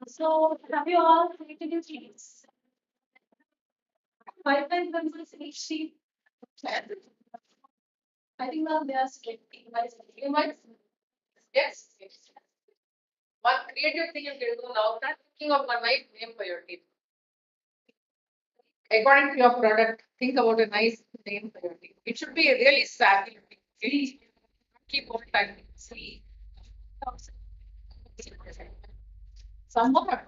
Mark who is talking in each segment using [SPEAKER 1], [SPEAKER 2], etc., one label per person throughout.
[SPEAKER 1] So, have you all created your sheets? Pipeline themselves each sheet. I think now they are strict.
[SPEAKER 2] Yes. One creative thing you can do now, start thinking of one nice name for your team. According to your product, think about a nice name for your team. It should be a really savvy. Keep on typing. See. Some more.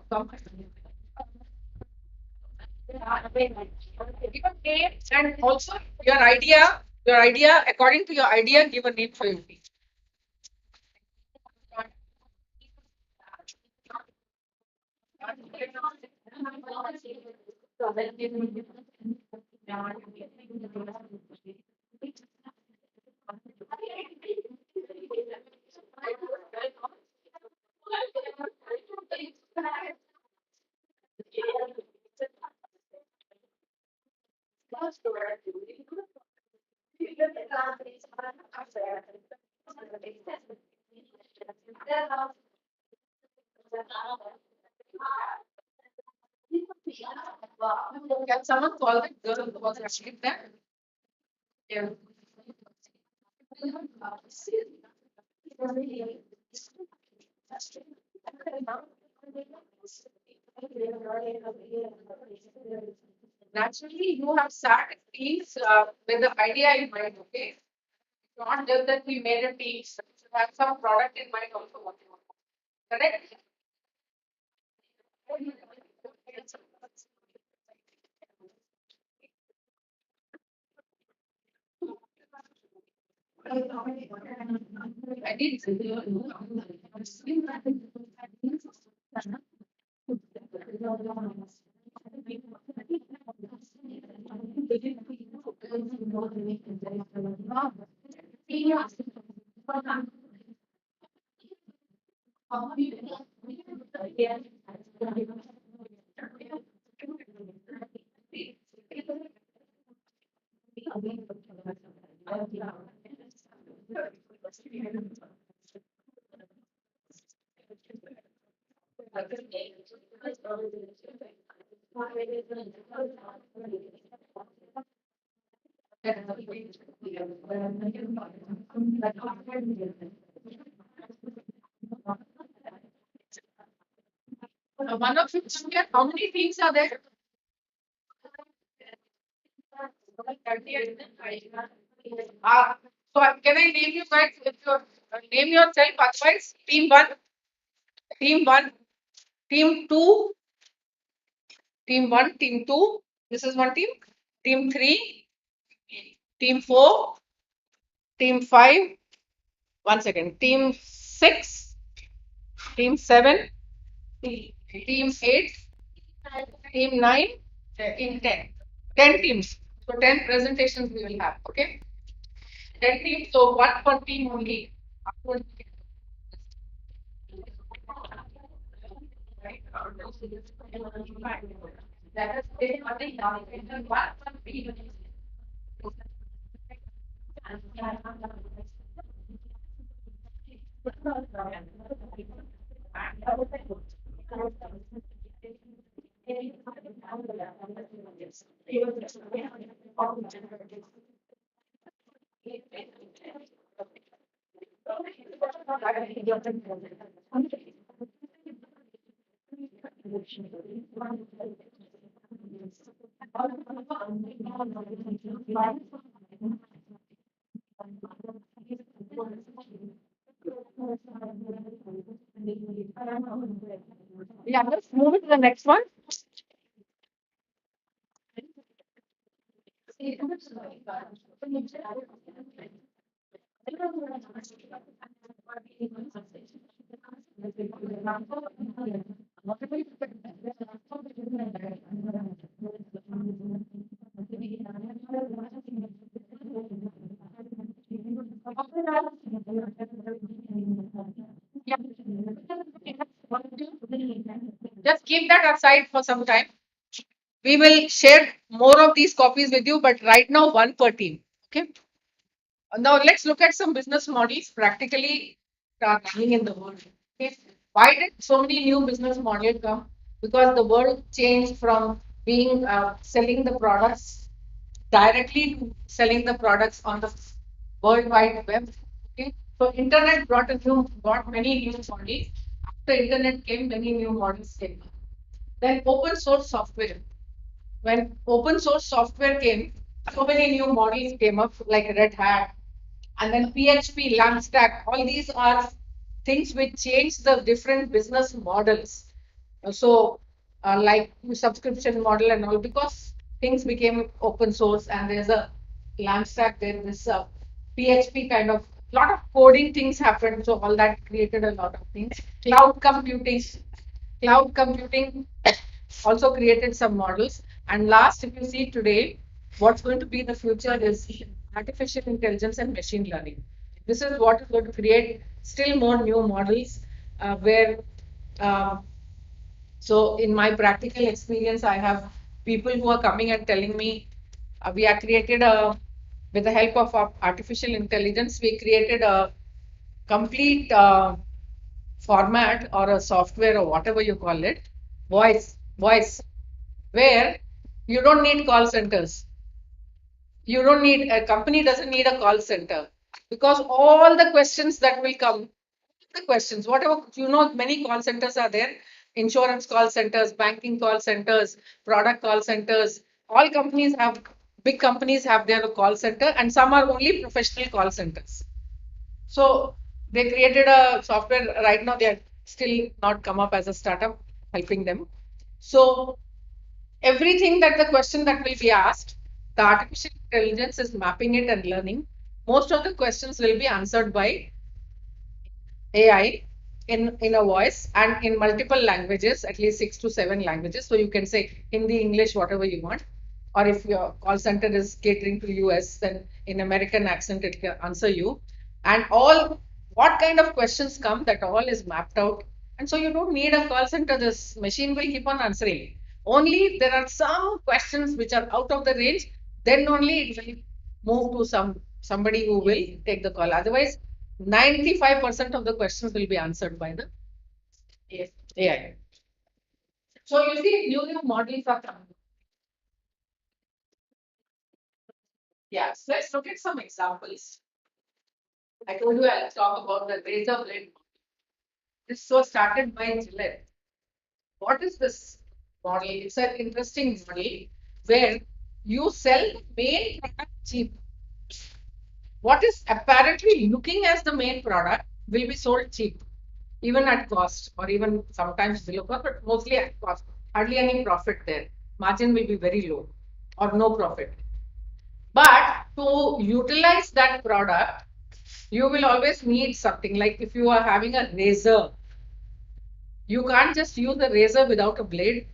[SPEAKER 2] Give a name and also your idea, according to your idea, give a name for your team. Can someone call the girl who was asleep there? Yeah. Naturally, you have sat teams with the idea in mind, okay? Not just that we made a team, you have some product in mind also what you want. Correct? I did. One of you, how many teams are there? So can I name you guys? If you name yourself, otherwise team one, team two, team two. This is one team. Team three, team four, team five. 1 second. Team six, team seven, team eight, team nine, team 10. 10 teams. So 10 presentations we will have. Okay. 10 teams. So one per team only. That is one per team. Yeah, let's move it to the next one. Yeah. Just keep that aside for some time. We will share more of these copies with you, but right now, one per team. Okay. Now, let's look at some business models practically running in the world. Okay. Why did so many new business models come? Because the world changed from being selling the products directly to selling the products on the World Wide Web. Okay. So, internet brought many new models. After internet came, many new models came. Then open source software. When open source software came, so many new models came up like Red Hat and then PHP, Stack. All these are things which change the different business models. Like subscription model and all, because things became open source and there's a Stack, there is a PHP kind of lot of coding things happened. So all that created a lot of things. Cloud computing also created some models. And last, if you see today, what's going to be the future is artificial intelligence and machine learning. This is what is going to create still more new models where uh, so in my practical experience, I have people who are coming and telling me we have created a with the help of artificial intelligence, we created a complete format or a software or whatever you call it, voice, where you don't need call centers. You don't need a company doesn't need a call center because all the questions that will come, the questions, whatever many call centers are there, insurance call centers, banking call centers, product call centers. All companies have big companies have their call center, and some are only professional call centers. So they created a software. Right now, they are still not come up as a startup, helping them. So everything that the question that will be asked, the artificial intelligence is mapping it and learning. Most of the questions will be answered by AI in a voice and in multiple languages, at least 6 to 7 languages. So you can say Hindi, English, whatever you want. Or if your call center is catering to US, then in American accent it can answer you. And all what kind of questions come, that all is mapped out. And so you don't need a call center. This machine will keep on answering. Only if there are some questions which are out of the range, then only it will move to somebody who will take the call. Otherwise, 95% of the questions will be answered by the AI. So you see, new models are coming. Yeah, so let's look at some examples. I told you I'll talk about the razor blade. This was started by Gillette. What is this model? It's an interesting model where you sell the main product cheap. What is apparently looking as the main product will be sold cheap, even at cost, or even sometimes below cost, but mostly at cost. Hardly any profit there. Margin will be very low or no profit. But to utilize that product, you will always need something like if you are having a razor, you can't just use the razor without a blade.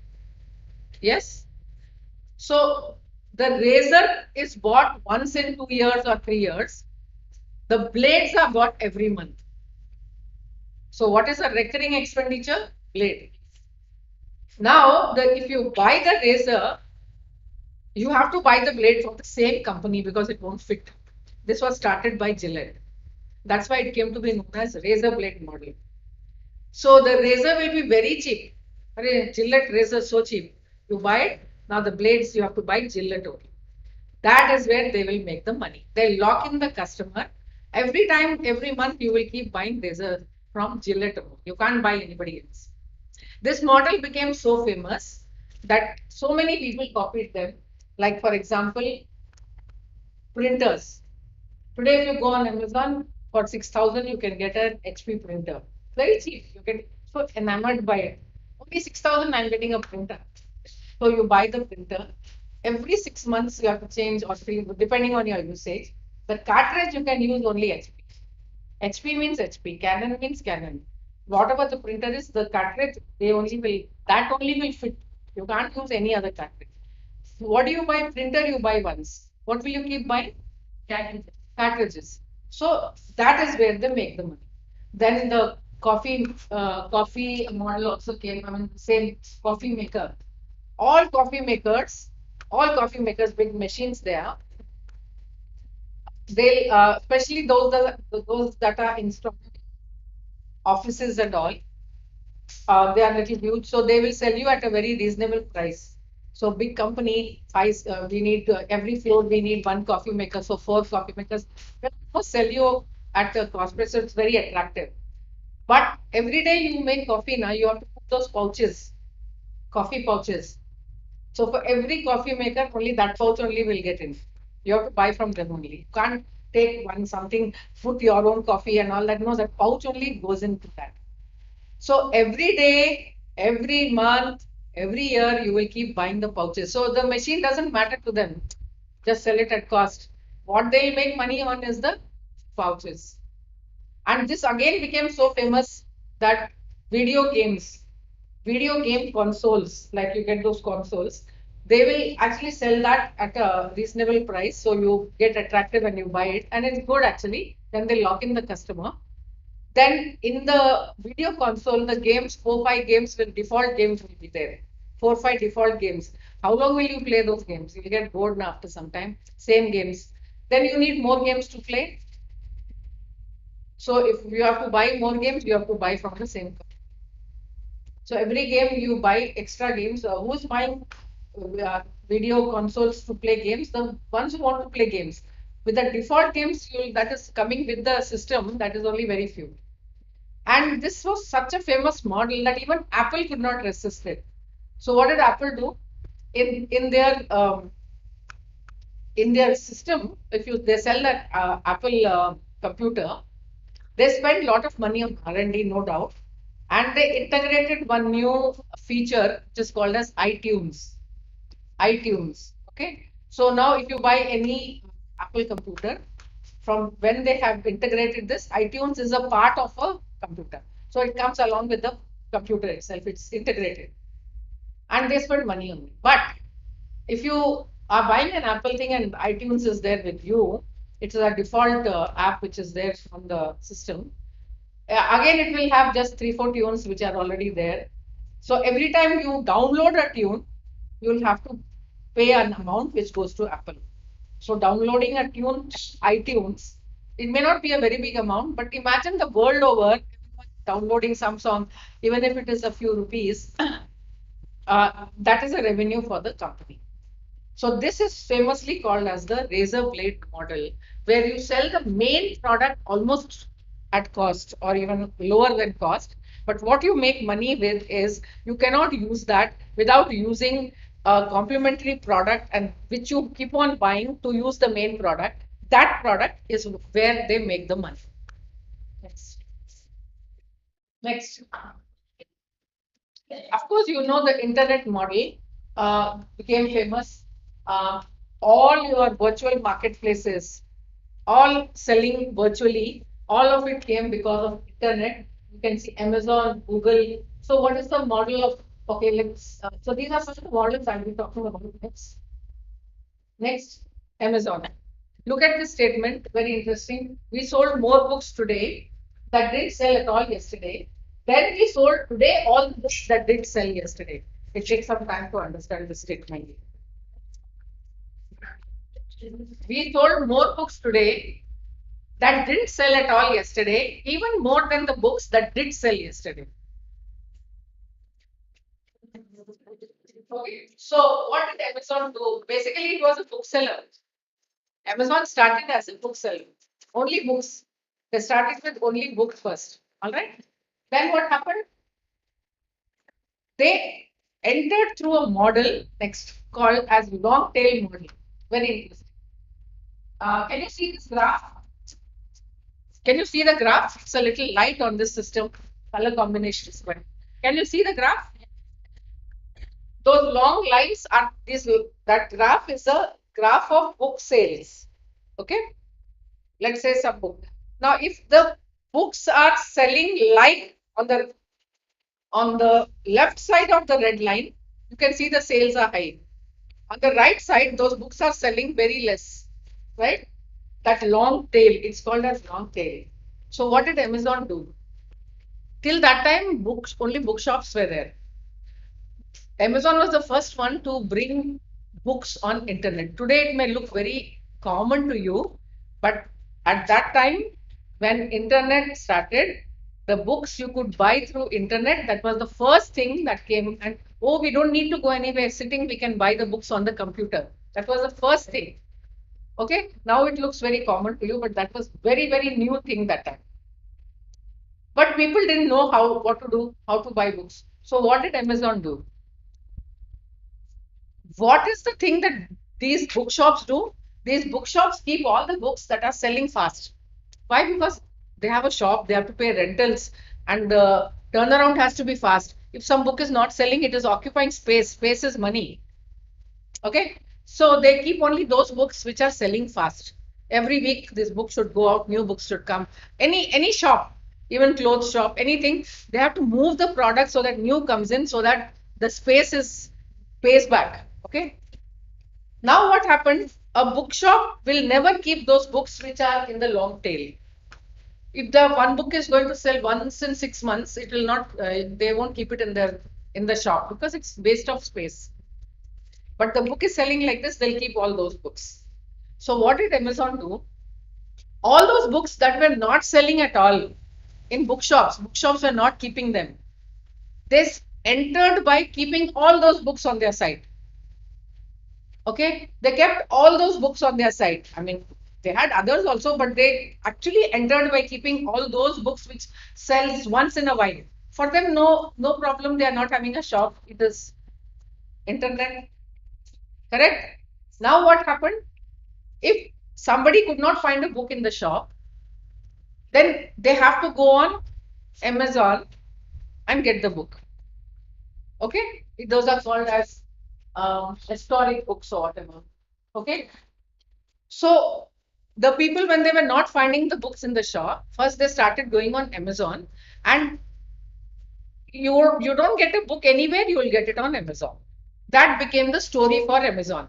[SPEAKER 2] Yes. So the razor is bought once in 2 years or 3 years. The blades are bought every month. So what is a recurring expenditure? Blade. Now, if you buy the razor, you have to buy the blade from the same company because it won't fit. This was started by Gillette. That's why it came to be known as razor blade model. So the razor will be very cheap. Gillette razor so cheap. You buy it, now the blades you have to buy Gillette only. That is where they will make the money. They lock in the customer. Every time, every month, you will keep buying razor from Gillette. You can't buy anybody else. This model became so famous that so many people copied them. Like, for example, printers. Today, if you go on Amazon for 6,000, you can get an HP printer. Very cheap. You can. so enamored by it. Only 6,000 I'm getting a printer. So you buy the printer. Every 6 months you have to change or depending on your usage. The cartridge you can use only HP. HP means HP, Canon means Canon. Whatever the printer is, the cartridge that only will fit. You can't use any other cartridge. What do you buy? Printer you buy once. What will you keep buying? Cartridges. So that is where they make the money. Then the coffee model also came. I mean, same coffee maker. All coffee makers, big machines there. They especially those that are installed offices and all, they are little huge, so they will sell you at a very reasonable price. So big company, we need every floor we need one coffee maker, so four coffee makers. They will sell you at a cost price, so it's very attractive. But every day you make coffee now, you have to put those pouches, coffee pouches. So for every coffee maker, only that pouch only will get in. You have to buy from them only. You can't take one something, put your own coffee and all that. No, that pouch only goes into that. So every day, every month, every year, you will keep buying the pouches. So the machine doesn't matter to them. Just sell it at cost. What they'll make money on is the pouches. And this again became so famous that video games, video game consoles, like you get those consoles, they will actually sell that at a reasonable price. So you get attractive when you buy it, and it's good actually. Then they lock in the customer. Then in the video console, the games, 4, 5 games default games will be there. 4, 5 default games. How long will you play those games? You'll get bored after some time. Same games. Then you need more games to play. So if you have to buy more games, you have to buy from the same company. So every game you buy extra games. Who's buying video consoles to play games? The ones who want to play games. With the default games that is coming with the system, that is only very few. And this was such a famous model that even Apple could not resist it. So what did Apple do? In their system, they sell that Apple computer, they spent a lot of money on R&D, no doubt, and they integrated one new feature which is called as iTunes. iTunes. Okay. So now if you buy any Apple computer, from when they have integrated this, iTunes is a part of a computer. So it comes along with the computer itself, it's integrated. And they spend money on it. But if you are buying an Apple thing and iTunes is there with you, it's a default app which is there from the system. Again, it will have just 3, 4 tunes which are already there. So every time you download a tune, you will have to pay an amount which goes to Apple. So downloading a tune, iTunes, it may not be a very big amount, but imagine the world over downloading some song, even if it is a few rupees, that is a revenue for the company. So this is famously called as the razor blade model, where you sell the main product almost at cost or even lower than cost. But what you make money with is you cannot use that without using a complementary product, and which you keep on buying to use the main product. That product is where they make the money. Next. Of course, you know the internet model became famous. All your virtual marketplaces, all selling virtually, all of it came because of internet. You can see Amazon, Google. So what is the model of, okay, so these are some of the models I'll be talking about next. Next, Amazon. Look at this statement, very interesting. We sold more books today that didn't sell at all yesterday. Then we sold today all the books that did sell yesterday. It takes some time to understand the statement. We sold more books today that didn't sell at all yesterday, even more than the books that did sell yesterday. Okay, so what did Amazon do? Basically, it was a bookseller. Amazon started as a bookseller, only books. They started with only books first. All right. Then what happened? They entered through a model next called as long tail model. Very interesting. Can you see this graph? Can you see the graph? It's a little light on this system. Color combination is quite. Can you see the graph? Those long lines are this. That graph is a graph of book sales. Okay, let's say some book. Now, if the books are selling like on the left side of the red line, you can see the sales are high. On the right side, those books are selling very less, right? That long tail, it's called as long tail. So what did Amazon do? Till that time, books only bookshops were there. Amazon was the first one to bring books on internet. Today it may look very common to you, but at that time when internet started, the books you could buy through internet, that was the first thing that came. And oh, we don't need to go anywhere sitting, we can buy the books on the computer. That was the first thing. Okay, now it looks very common to you, but that was very new thing that time. But people didn't know what to do, how to buy books. So what did Amazon do? What is the thing that these bookshops do? These bookshops keep all the books that are selling fast. Why? Because they have a shop, they have to pay rentals, and the turnaround has to be fast. If some book is not selling, it is occupying space. Space is money. Okay, so they keep only those books which are selling fast. Every week, this book should go out, new books should come. Any shop, even clothes shop, anything, they have to move the product so that new comes in, so that the space is pays back. Okay. Now what happens? A bookshop will never keep those books which are in the long tail. If the one book is going to sell once in 6 months, it will not. They won't keep it in the shop because it's waste of space. But the book is selling like this, they'll keep all those books. So what did Amazon do? All those books that were not selling at all in bookshops were not keeping them. They entered by keeping all those books on their site. Okay, they kept all those books on their site. I mean, they had others also, but they actually entered by keeping all those books which sells once in a while. For them, no problem. They are not having a shop. It is internet. Correct. Now what happened? If somebody could not find a book in the shop, then they have to go on Amazon and get the book. Okay, those are called as historic books or whatever. Okay, so the people, when they were not finding the books in the shop, first they started going on Amazon, and you don't get a book anywhere, you will get it on Amazon. That became the story for Amazon.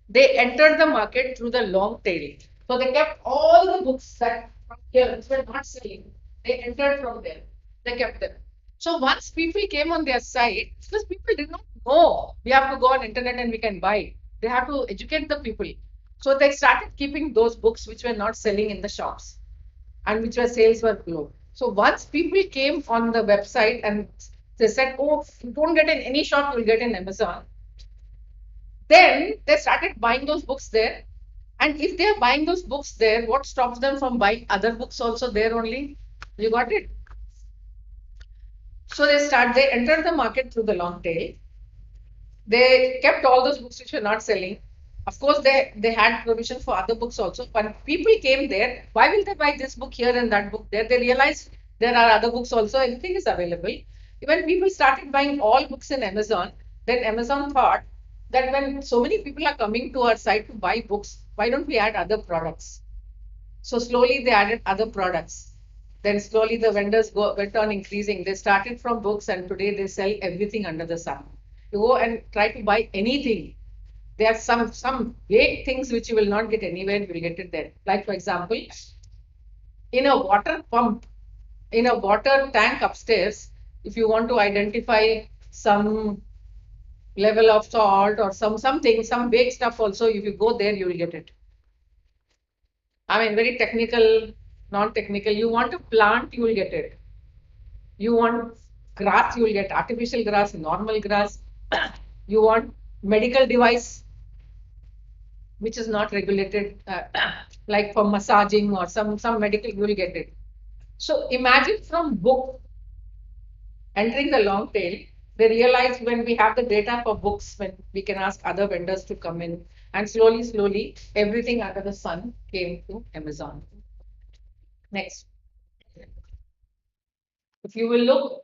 [SPEAKER 2] They entered the market through the long tail. So they kept all the books that from here which were not selling. They entered from there. They kept them. So once people came on their site, because people did not know we have to go on internet and we can buy. They have to educate the people. So they started keeping those books which were not selling in the shops and which were sales were low. So once people came on the website and they said, oh, if you don't get in any shop, you'll get in Amazon. Then they started buying those books there. And if they are buying those books there, what stops them from buying other books also there only? You got it? So they entered the market through the long tail. They kept all those books which were not selling. Of course, they had provision for other books also. But people came there. Why will they buy this book here and that book there? They realized there are other books also. Everything is available. When people started buying all books in Amazon, then Amazon thought that when so many people are coming to our site to buy books, why don't we add other products? So slowly they added other products. Then slowly the vendors went on increasing. They started from books and today they sell everything under the sun. You go and try to buy anything. There are some vague things which you will not get anywhere, you will get it there. Like for example, in a water pump, in a water tank upstairs, if you want to identify some level of salt or some vague stuff also, if you go there, you will get it. I mean, very technical, non-technical. You want a plant, you will get it. You want grass, you will get artificial grass, normal grass. You want medical device, which is not regulated, like for massaging or some medical, you will get it. So imagine from book entering the long tail, they realized when we have the data for books, when we can ask other vendors to come in, and slowly, everything under the sun came to Amazon. Next. If you will look,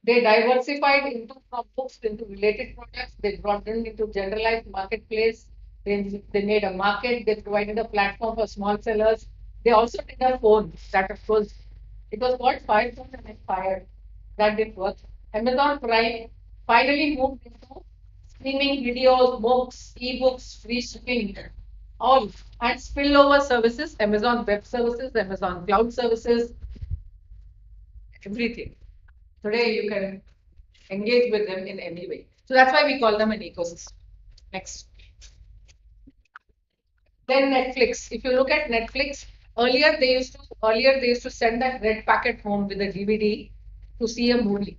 [SPEAKER 2] They diversified into from books into related products. They brought them into generalized marketplace. They made a market. They provided a platform for small sellers. They also did a phone that of course it was called Firephone and expired. That didn't work. Amazon Prime finally moved into streaming videos, books, ebooks, free shipping, all and spillover services, Amazon Web Services, Amazon Cloud Services, everything. Today you can engage with them in any way. So that's why we call them an ecosystem. Next. Then Netflix. If you look at Netflix, earlier they used to send that red packet home with a DVD to see a movie.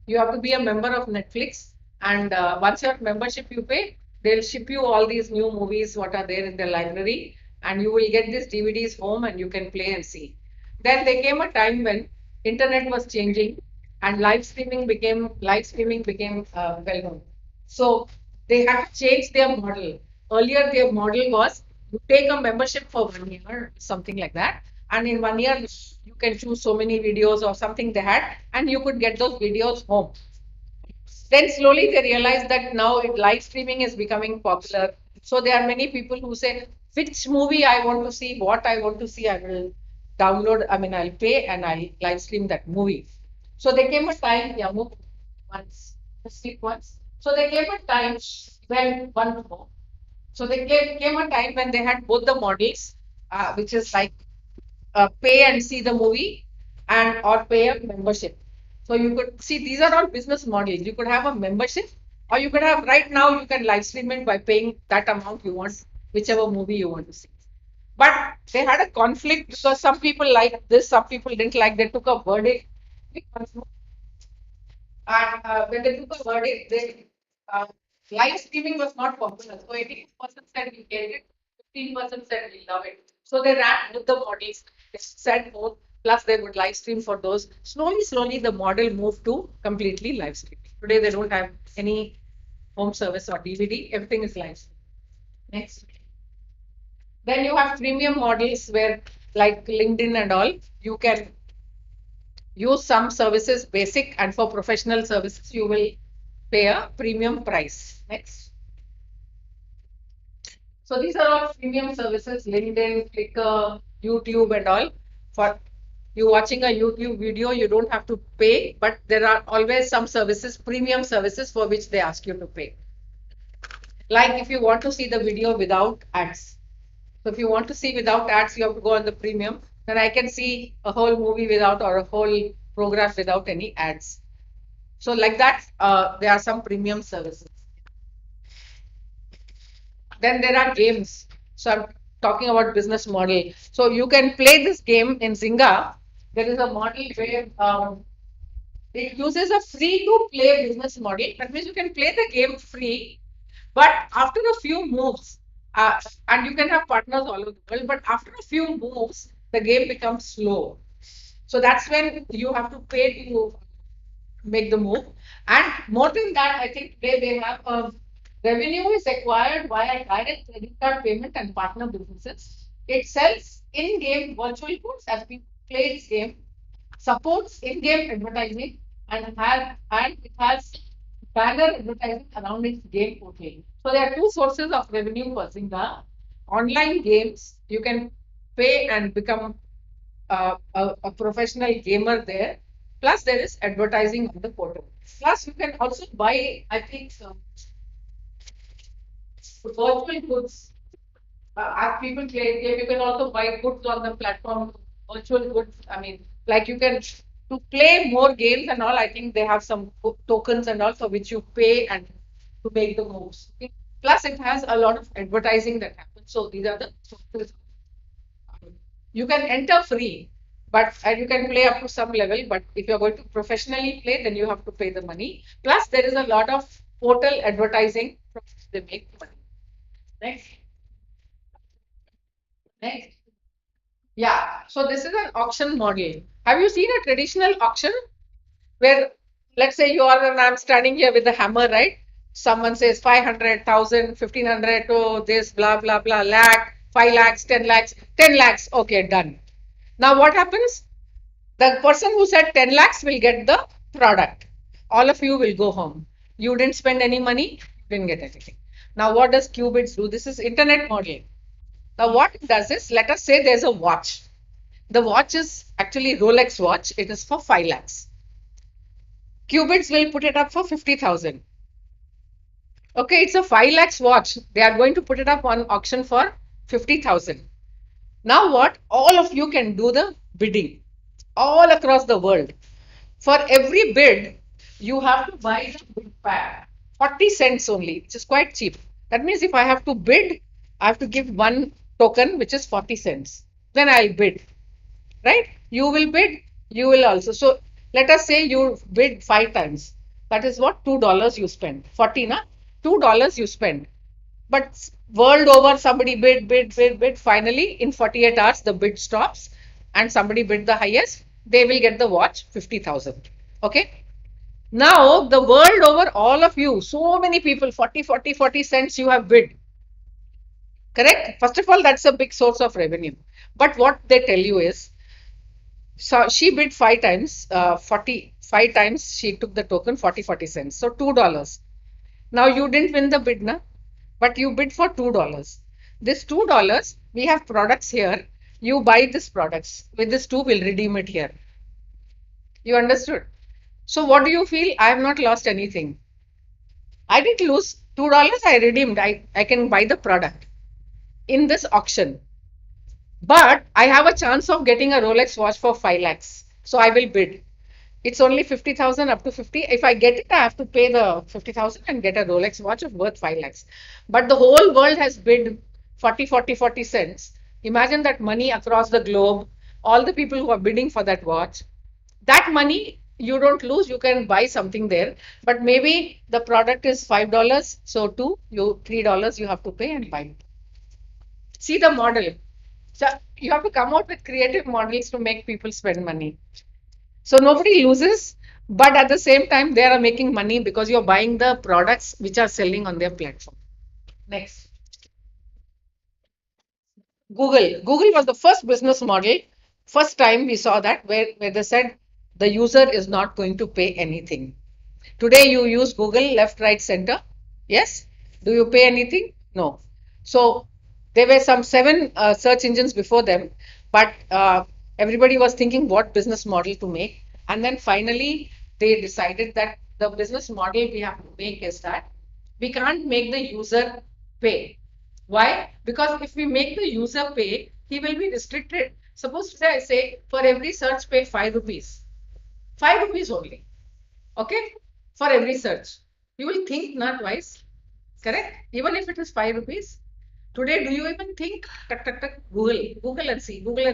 [SPEAKER 2] You have to be a member of Netflix, and once your membership you pay, they'll ship you all these new movies what are there in the library, and you will get these DVDs home and you can play and see. Then there came a time when internet was changing and live streaming became well known. So they had to change their model. Earlier their model was you take a membership for 1 year, something like that, and in 1 year you can choose so many videos or something they had, and you could get those videos home. Then slowly they realized that now live streaming is becoming popular. So there are many people who say, which movie I want to see, what I want to see, I will download, I mean, I'll pay and I'll live stream that movie. So there came a time, yeah, move once, speak once. So there came a time when one more. So there came a time when they had both the models, which is like pay and see the movie and or pay a membership. So you could see these are all business models. You could have a membership, or you could have right now you can live stream it by paying that amount you want, whichever movie you want to see. But they had a conflict because some people liked this, some people didn't like. They took a verdict. And when they took a verdict, uh, live streaming was not popular. So 82% said we hate it, 15% said we love it. So they ran with the models. They said both, plus they would live stream for those. Slowly, the model moved to completely live streaming. Today they don't have any home service or DVD. Everything is live stream. Next. Then you have premium models where, like LinkedIn and all, you can use some services basic, and for professional services you will pay a premium price. Next. So these are all premium services, LinkedIn, Flickr, YouTube and all. For you watching a YouTube video, you don't have to pay, but there are always some services, premium services for which they ask you to pay. Like if you want to see the video without ads. So if you want to see without ads, you have to go on the premium. Then I can see a whole movie without or a whole program without any ads. So like that, there are some premium services. Then there are games. So I'm talking about business model. So you can play this game in Zynga. There is a model where it uses a free to play business model. That means you can play the game free, but after a few moves, and you can have partners all over the world, but after a few moves, the game becomes slow. So that's when you have to pay to make the move. And more than that, I think they have a revenue is acquired via direct credit card payment and partner businesses. It sells in-game virtual goods as people play this game, supports in-game advertising, and it has banner advertising around its game portfolio. So there are two sources of revenue for Zynga. Online games, you can pay and become a professional gamer there. Plus, there is advertising on the portal. Plus, you can also buy, I think, virtual goods. As people play game, you can also buy goods on the platform, virtual goods. I mean, like you can to play more games and all. I think they have some tokens and all for which you pay and to make the moves. Okay. Plus, it has a lot of advertising that happens. So these are the sources. You can enter free, but and you can play up to some level. But if you're going to professionally play, then you have to pay the money. Plus, there is a lot of portal advertising from which they make money. Next. Next. Yeah. So this is an auction model. Have you seen a traditional auction where, let's say you are and I'm standing here with a hammer, right? Someone says 500,000, 1,500, oh, this, blah, blah, blah, lakh, 5 lakhs, 10 lakhs, 10 lakhs. Okay, done. Now what happens? The person who said 10 lakhs will get the product. All of you will go home. You didn't spend any money, you didn't get anything. Now, what does Qubits do? This is internet model. Now, what it does is, let us say there's a watch. The watch is actually Rolex watch. It is for 5 lakhs. Qubits will put it up for 50,000. Okay, it's a 5 lakhs watch. They are going to put it up on auction for 50,000. Now what? All of you can do the bidding all across the world. For every bid, you have to buy the bid pack, 40 cents only, which is quite cheap. That means if I have to bid, I have to give one token, which is 40 cents. Then I'll bid, right? You will bid, you will also. So let us say you bid 5 times. That is what? $2 you spend. 40, na? $2 you spend. But world over, somebody bid. Finally, in 48 hours, the bid stops and somebody bid the highest. They will get the watch 50,000. Okay. Now, the world over, all of you, so many people, 40 cents you have bid. Correct? First of all, that's a big source of revenue. But what they tell you is, so she bid 5 times, 45 times she took the token, 40 cents. So $2. Now you didn't win the bid, na? But you bid for $2. This $2, we have products here. You buy these products. With this 2, we'll redeem it here. You understood? So what do you feel? I have not lost anything. I didn't lose $2. I redeemed. I can buy the product in this auction. But I have a chance of getting a Rolex watch for 5 lakhs. So I will bid. It's only 50,000 up to 50. If I get it, I have to pay the 50,000 and get a Rolex watch of worth 5 lakhs. But the whole world has bid 40 cents. Imagine that money across the globe, all the people who are bidding for that watch. That money you don't lose, you can buy something there. But maybe the product is $5. So $3 you have to pay and buy it. See the model. So you have to come out with creative models to make people spend money. So nobody loses, but at the same time, they are making money because you're buying the products which are selling on their platform. Next. Google. Google was the first business model. First time we saw that where they said the user is not going to pay anything. Today you use Google left, right, center. Yes. Do you pay anything? No. So there were some 7 search engines before them, but everybody was thinking what business model to make. And then finally they decided that the business model we have to make is that we can't make the user pay. Why? Because if we make the user pay, he will be restricted. Suppose today I say for every search pay 5 rupees. 5 rupees only. Okay? For every search. You will think not twice. Correct? Even if it is 5 rupees. Today, do you even think Google and see, Google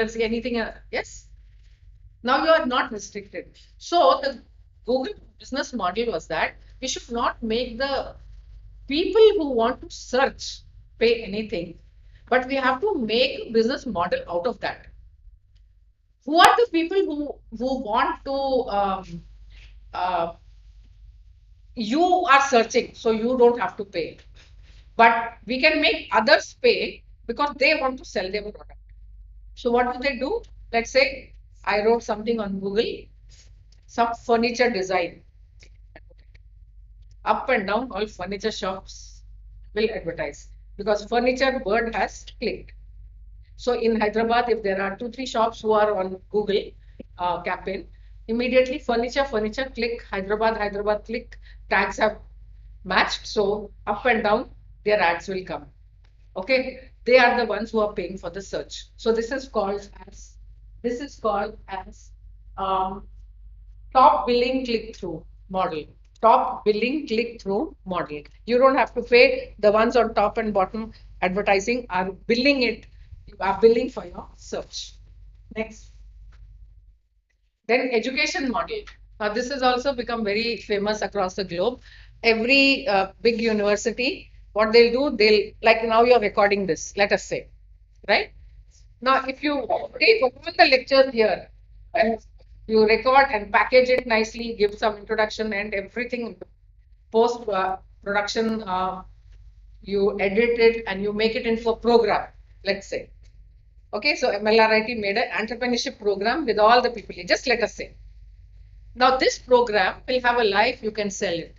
[SPEAKER 2] and see anything? Yes. Now you are not restricted. So the Google business model was that we should not make the people who want to search pay anything, but we have to make a business model out of that. Who are the people who want to you are searching, so you don't have to pay. But we can make others pay because they want to sell their product. So what do they do? Let's say I wrote something on Google, some furniture design. Up and down, all furniture shops will advertise because furniture word has clicked. So in Hyderabad, if there are 2-3 shops who are on Google campaign, immediately furniture, click, Hyderabad, click, tags have matched. So up and down, their ads will come. Okay, they are the ones who are paying for the search. So this is called as top billing click-through model. Top billing click-through model. You don't have to pay. The ones on top and bottom advertising are billing it. You are billing for your search. Next. Then education model. This has also become very famous across the globe. Every big university, what they'll do, they'll, like now you're recording this, let us say, right? Now, if you take all the lectures here and you record and package it nicely, give some introduction and everything, post production, you edit it and you make it into a program, let's say. Okay, so MLRIT made an entrepreneurship program with all the people, just let us say. Now this program will have a life, you can sell it.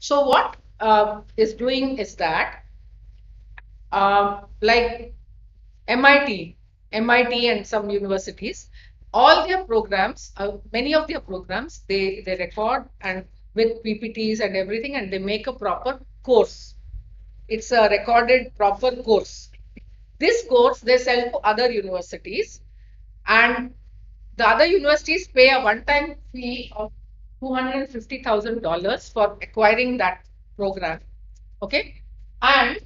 [SPEAKER 2] So what is doing is that like MIT and some universities, all their programs, many of their programs, they record and with PPTs and everything, and they make a proper course. It's a recorded proper course. This course they sell to other universities, and the other universities pay a one-time fee of $250,000 for acquiring that program. Okay, and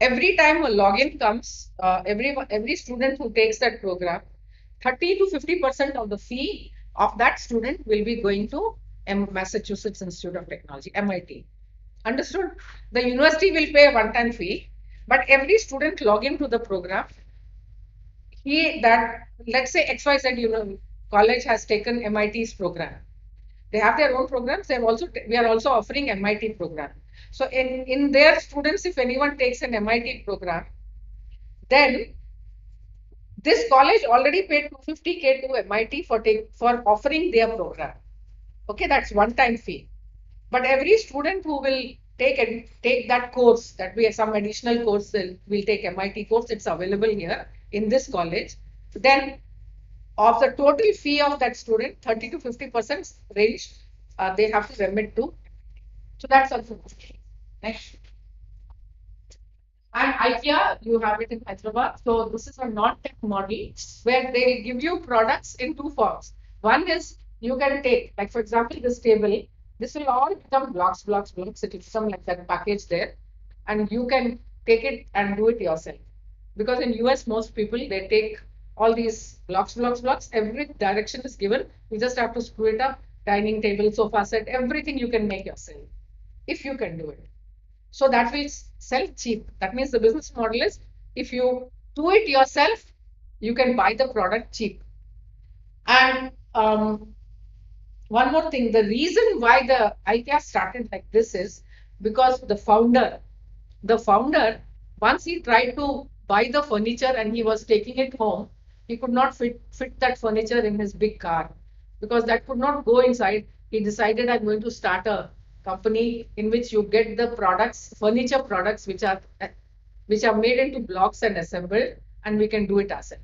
[SPEAKER 2] every time a login comes, every student who takes that program, 30 to 50% of the fee of that student will be going to Massachusetts Institute of Technology, MIT. Understood? The university will pay a one-time fee, but every student log into the program. Let's say XYZ, college has taken MIT's program. They have their own programs. We are also offering MIT program. So in their students, if anyone takes an MIT program, then this college already paid 250K to MIT for offering their program. Okay, that's one-time fee. But every student who will take that course, that we have some additional course, will take MIT course. It's available here in this college. Then of the total fee of that student, 30 to 50% range, they have to remit to. So that's also next. And IKEA, you have it in Hyderabad. So this is a non-tech model where they give you products in two forms. One is you can take, like for example, this table. This will all become blocks. It will become like that package there, and you can take it and do it yourself. Because in US, most people they take all these blocks. Every direction is given. You just have to screw it up. Dining table, sofa set, everything you can make yourself if you can do it. So that will sell cheap. That means the business model is if you do it yourself, you can buy the product cheap. And one more thing, the reason why the IKEA started like this is because the founder, once he tried to buy the furniture and he was taking it home, he could not fit that furniture in his big car because that could not go inside. He decided, I'm going to start a company in which you get the products, furniture products, which are made into blocks and assembled, and we can do it ourselves.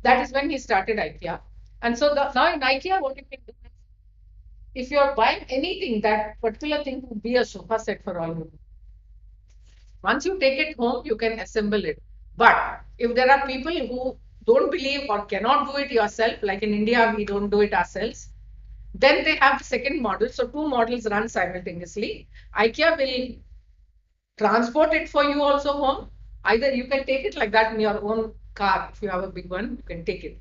[SPEAKER 2] That is when he started IKEA. And so now in IKEA, what you can do is, if you are buying anything, that particular thing would be a sofa set for all you. Once you take it home, you can assemble it. But if there are people who don't believe or cannot do it yourself, like in India, we don't do it ourselves, then they have the second model. So two models run simultaneously. IKEA will transport it for you also home. Either you can take it like that in your own car. If you have a big one, you can take it.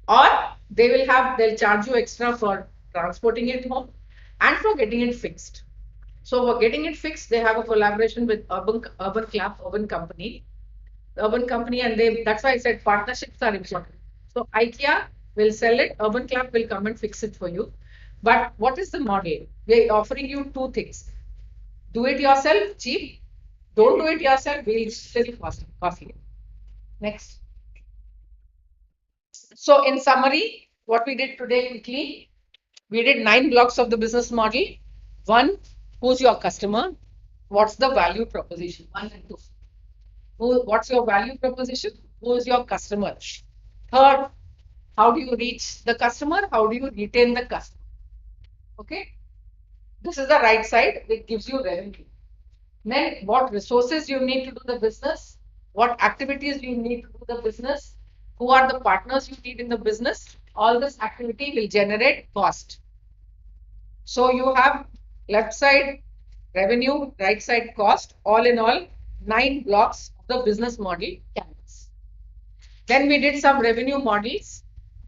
[SPEAKER 2] Or they'll charge you extra for transporting it home and for getting it fixed. So for getting it fixed, they have a collaboration with Urban Company, and that's why I said partnerships are important. So IKEA will sell it, Urban Club will come and fix it for you. But what is the model? We're offering you two things. Do it yourself, cheap. Don't do it yourself, we'll still costly. Next. So in summary, what we did today quickly, we did 9 blocks of the business model. One, who's your customer? What's the value proposition? 1 and 2. What's your value proposition? Who is your customer? Third, how do you reach the customer? How do you retain the customer? Okay. This is the right side. It gives you revenue. Then what resources you need to do the business? What activities you need to do the business? Who are the partners you need in the business? All this activity will generate cost. So you have left side revenue, right side cost, all in all 9 blocks of the business model canvas. Then we did some revenue models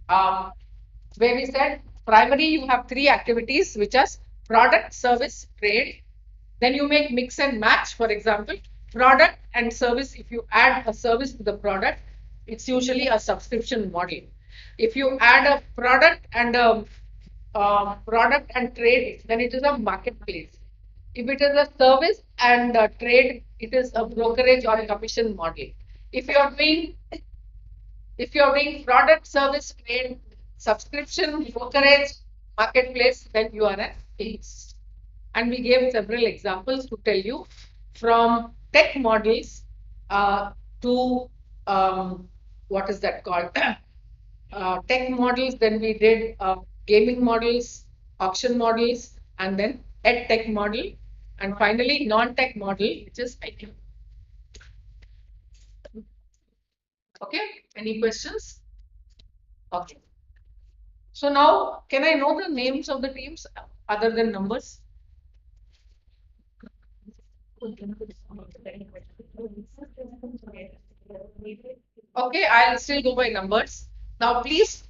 [SPEAKER 2] where we said primary you have 3 activities which are product, service, trade. Then you make mix and match. For example, product and service. If you add a service to the product, it's usually a subscription model. If you add a product and trade, then it is a marketplace. If it is a service and trade, it is a brokerage or a commission model. If you are doing product, service, trade, subscription, brokerage, marketplace, then you are an ace. And we gave several examples to tell you from tech models to what is that called? Tech models, then we did gaming models, auction models, and then ed tech model, and finally non-tech model, which is IT. Okay, any questions? Okay. So now, can I know the names of the teams other than numbers? Okay, I'll still go by numbers. Now, please,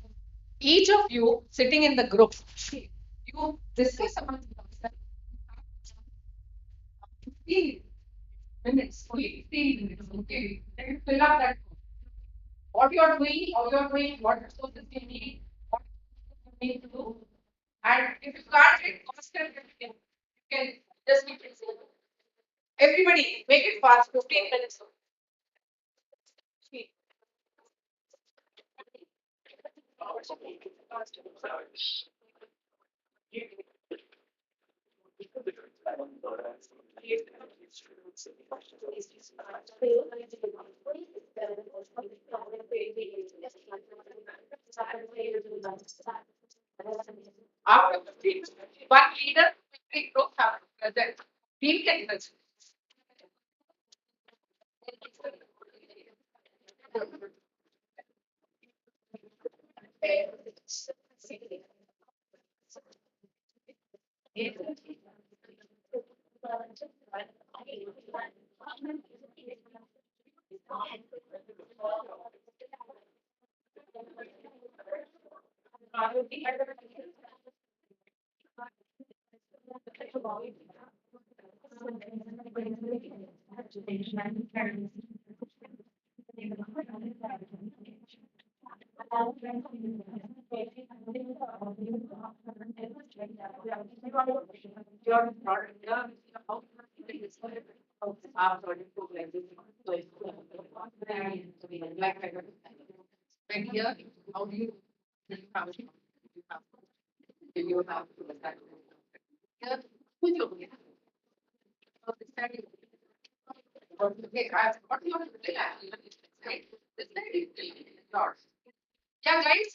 [SPEAKER 2] each of you sitting in the group, you discuss among yourself 15 minutes, only 15 minutes, okay? Then fill up that. What you are doing, how you are doing, what resources you need, what you need to do. And if you can't get constant, you can just keep it simple. Everybody, make it fast, 15 minutes. After 15, one leader, every group have to present. Team can present. Your product, and here, how do you have it? You have to decide. Here, who's your okay, what you want to do right? This side is yours. Yeah, guys,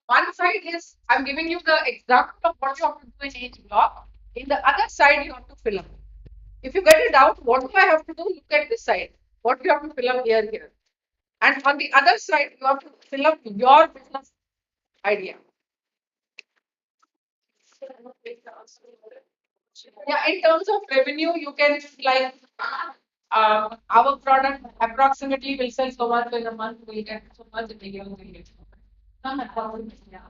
[SPEAKER 2] one side is I'm giving you the example of what you have to do in each block. In the other side, you have to fill up. If you get a doubt, what do I have to do? Look at this side. What you have to fill up here. And on the other side, you have to fill up your business idea. Yeah, in terms of revenue, you can like our product approximately will sell so much in a month, we'll get so much in a year, we'll get so much. Yeah.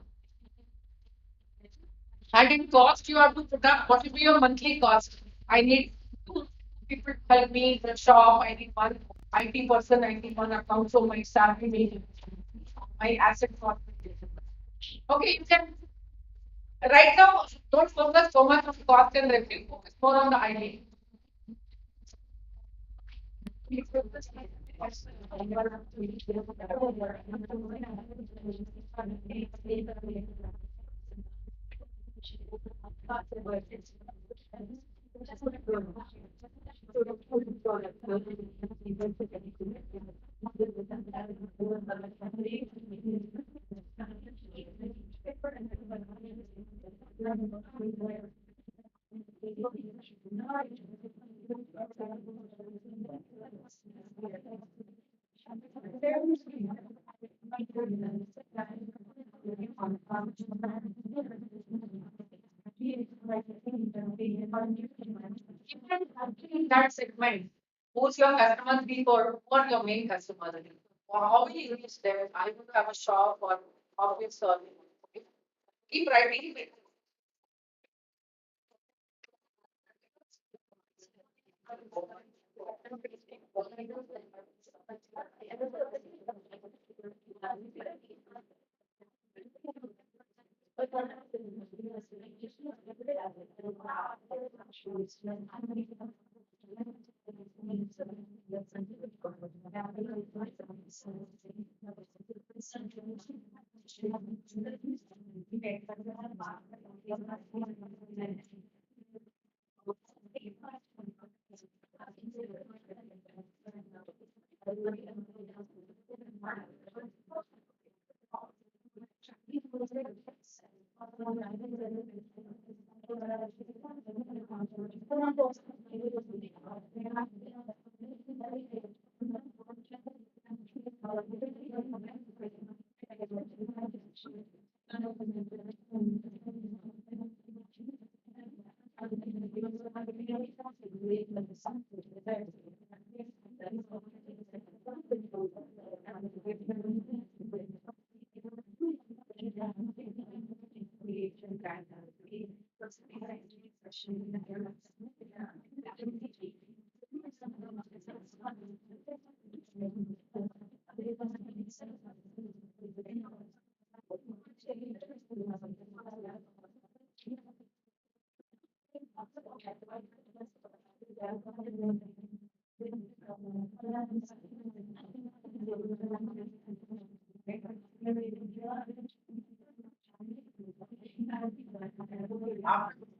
[SPEAKER 2] And in cost, you have to put up what will be your monthly cost. I need two people to help me in the shop. I need one IT person, I need one account, so my salary will my asset cost. Okay, you can right now don't focus so much on cost and revenue, focus more on the idea. In that segment, who's your customers before? Who are your main customers? Or how will you reach them? I would have a shop or office or keep writing. After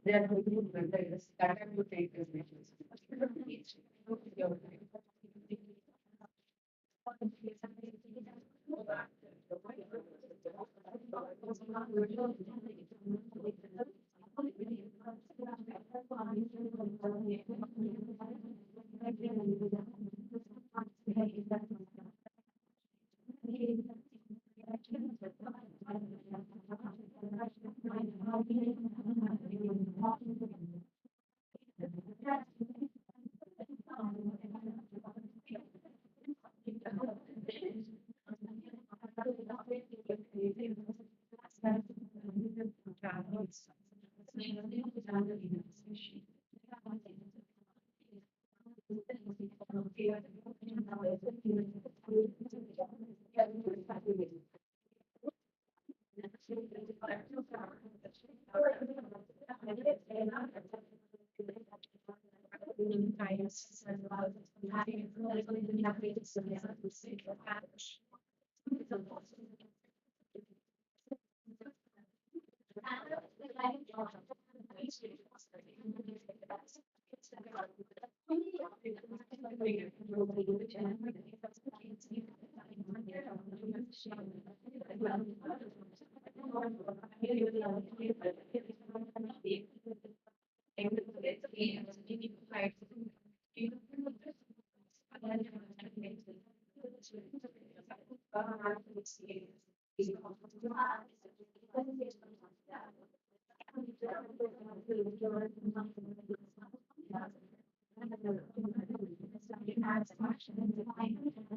[SPEAKER 2] they are going to render this, that time you take this measures.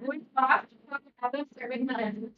[SPEAKER 2] Going fast for another 7 minutes.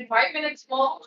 [SPEAKER 2] 5 minutes more.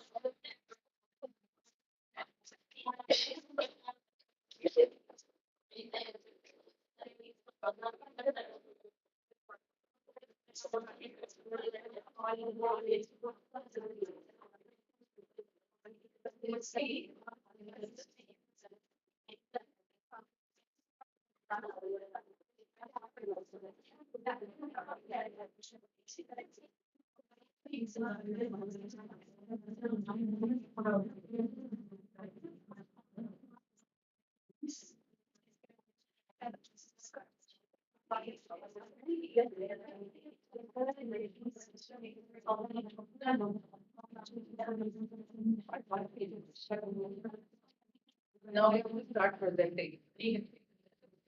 [SPEAKER 2] Now we have to start presenting.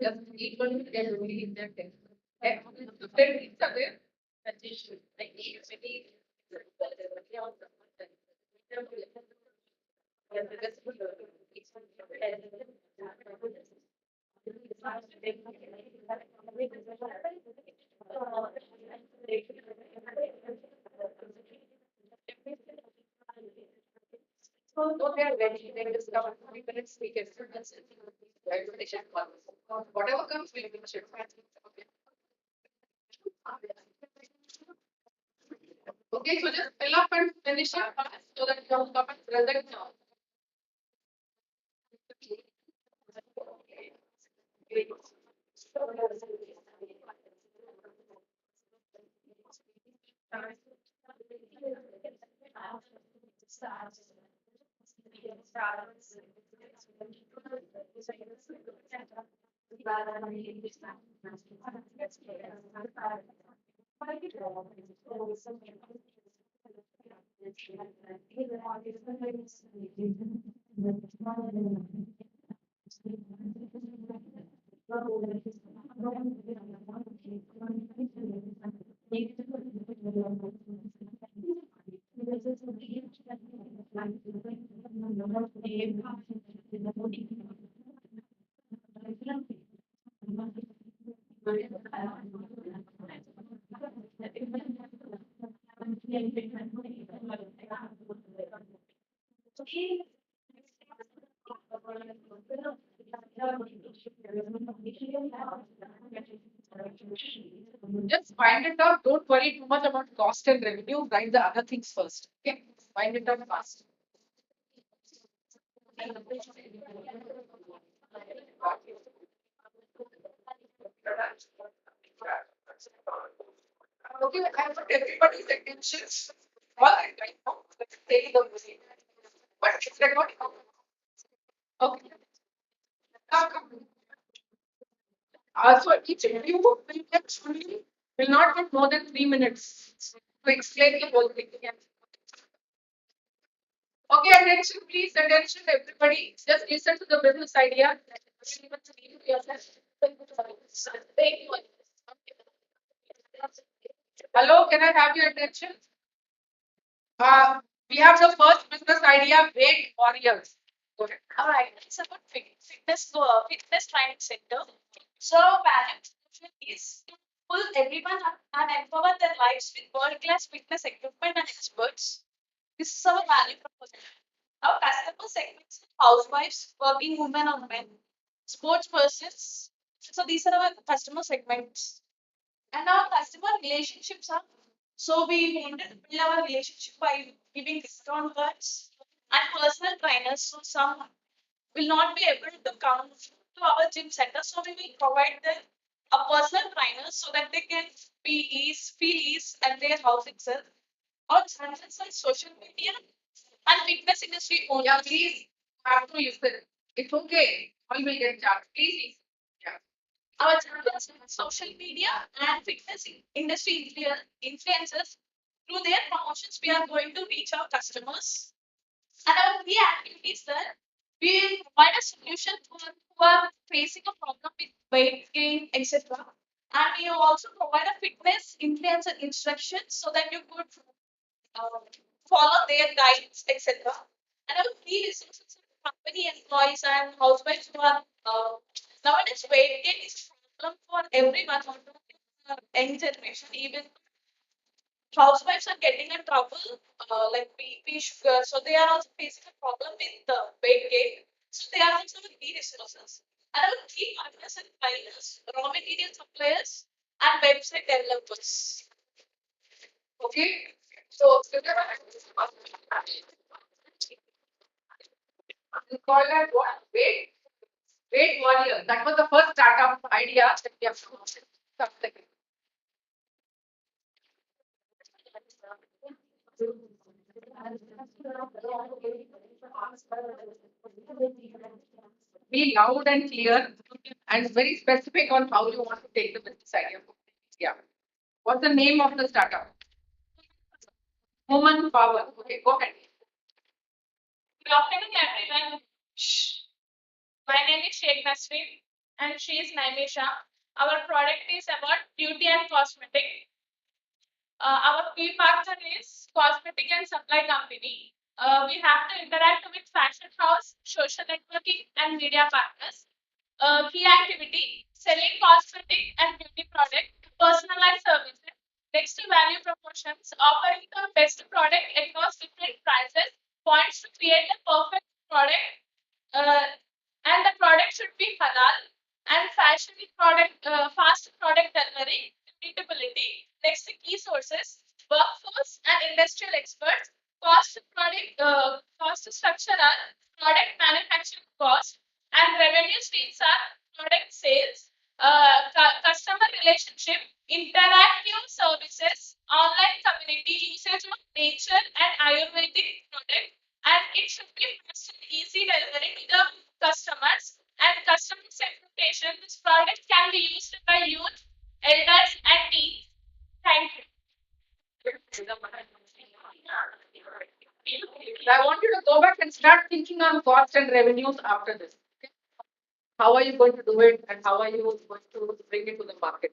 [SPEAKER 2] Just each one will get only in their text. Different things are there. That you should like so they are ready. They just come 3 minutes. We can whatever comes, we will ship. Okay, so just fill up and finish it so that you come and present now. Just find it out. Don't worry too much about cost and revenue. Write the other things first. Okay, find it out fast. Okay, I want everybody's attention. All right, right now, let's take the music. But it's recording. Okay. So each interview will not get more than 3 minutes to explain the whole thing. Okay, attention, please, attention, everybody. Just listen to the business idea. Hello, can I have your attention? We have the first business idea, Weight Warriors. Go ahead.
[SPEAKER 1] All right, it's about fitness training center. So our value proposition is to pull everyone up and empower their lives with world-class fitness equipment and experts. This is our value proposition. Our customer segments housewives, working women or men, sports persons. So these are our customer segments. And our customer relationships are so we wanted to build our relationship by giving discount cards and personal trainers. So some will not be able to come to our gym center. So we will provide them a personal trainer so that they can feel ease at their house itself. Our channels on social media and fitness industry only.
[SPEAKER 2] Yeah, please have to listen. It's okay. All will get charged. Please listen. Yeah.
[SPEAKER 1] Our channels, social media, and fitness industry influencers, through their promotions, we are going to reach our customers. And our key activities that we will provide a solution for who are facing a problem with weight gain, etc. And we will also provide a fitness influencer instructions so that you could uh, follow their guides, etc. And our key resources are company employees and housewives who are nowadays weight gain is a problem for everyone, not only young generation, even housewives are getting in trouble, like BP, sugar. So they are also facing a problem with the weight gain. So they are also the key resources. And our key partners and clients, raw material suppliers, and website developers.
[SPEAKER 2] Okay. So we call that what? Weight warrior. That was the first startup idea that we have come. Be loud and clear and very specific on how you want to take the business idea. Yeah. What's the name of the startup? Woman Power. Okay, go ahead.
[SPEAKER 1] Good afternoon, everyone. My name is Sheikh Nasreen, and she is Naimisha. Our product is about beauty and cosmetic. Our key partner is cosmetic and supply company. We have to interact with fashion house, social networking, and media partners. Key activity: selling cosmetic and beauty product, personalized services, next to value promotions, offering the best product across different prices, points to create a perfect product, uh, and the product should be halal and fashion product, fast product delivery, repeatability. Next, key sources, workforce and industrial experts, cost structure are product manufacturing cost, and revenue streams are product sales, customer relationship, interactive services, online community, usage of nature and Ayurvedic product, and it should be fast and easy delivery to the customers. And customer segmentation, this product can be used by youth, elders, and teens. Thank you.
[SPEAKER 2] I want you to go back and start thinking on cost and revenues after this. Okay? How are you going to do it and how are you going to bring it to the market?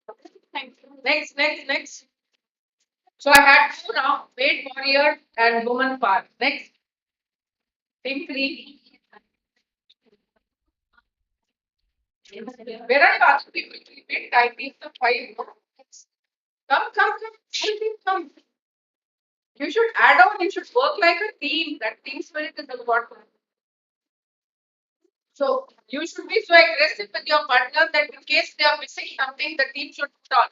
[SPEAKER 2] Okay, thank you. Next. So I had two now, weight warrior and woman power. Next, team three. Where are the other people? Wait, I need the five. Come. Whole team, come. You should add on, you should work like a team. That team spirit is important. So you should be so aggressive with your partner that in case they are missing something, the team should put on.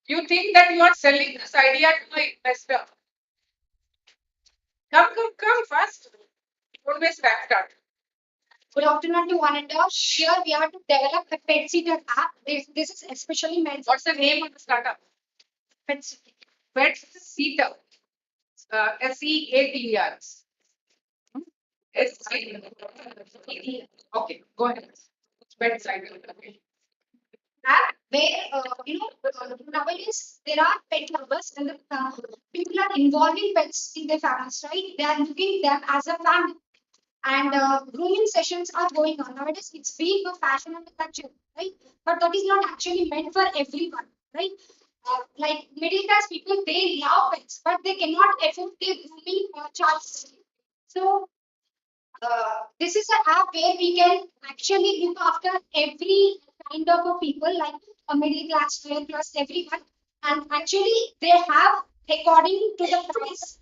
[SPEAKER 2] You think that you are selling this idea to the investor. Come fast. Don't waste time. Start.
[SPEAKER 3] Good afternoon to one and all. Here we are to develop a pet sitter app. This is especially meant for
[SPEAKER 2] What's the name of the startup?
[SPEAKER 3] pet sitter.
[SPEAKER 2] Pet Seater. SEATER. Okay, go ahead. Pet Seater. Okay.
[SPEAKER 3] App where nowadays there are pet lovers and the people are involving pets in their families, right? They are looking them as a family. And grooming sessions are going on nowadays. It's being a fashion and a culture, right? But that is not actually meant for everyone, right? Like middle class people, they love pets, but they cannot afford their grooming charges. So this is an app where we can actually look after every kind of a people, like a middle class, middle class, everyone. And actually, they have according to the price,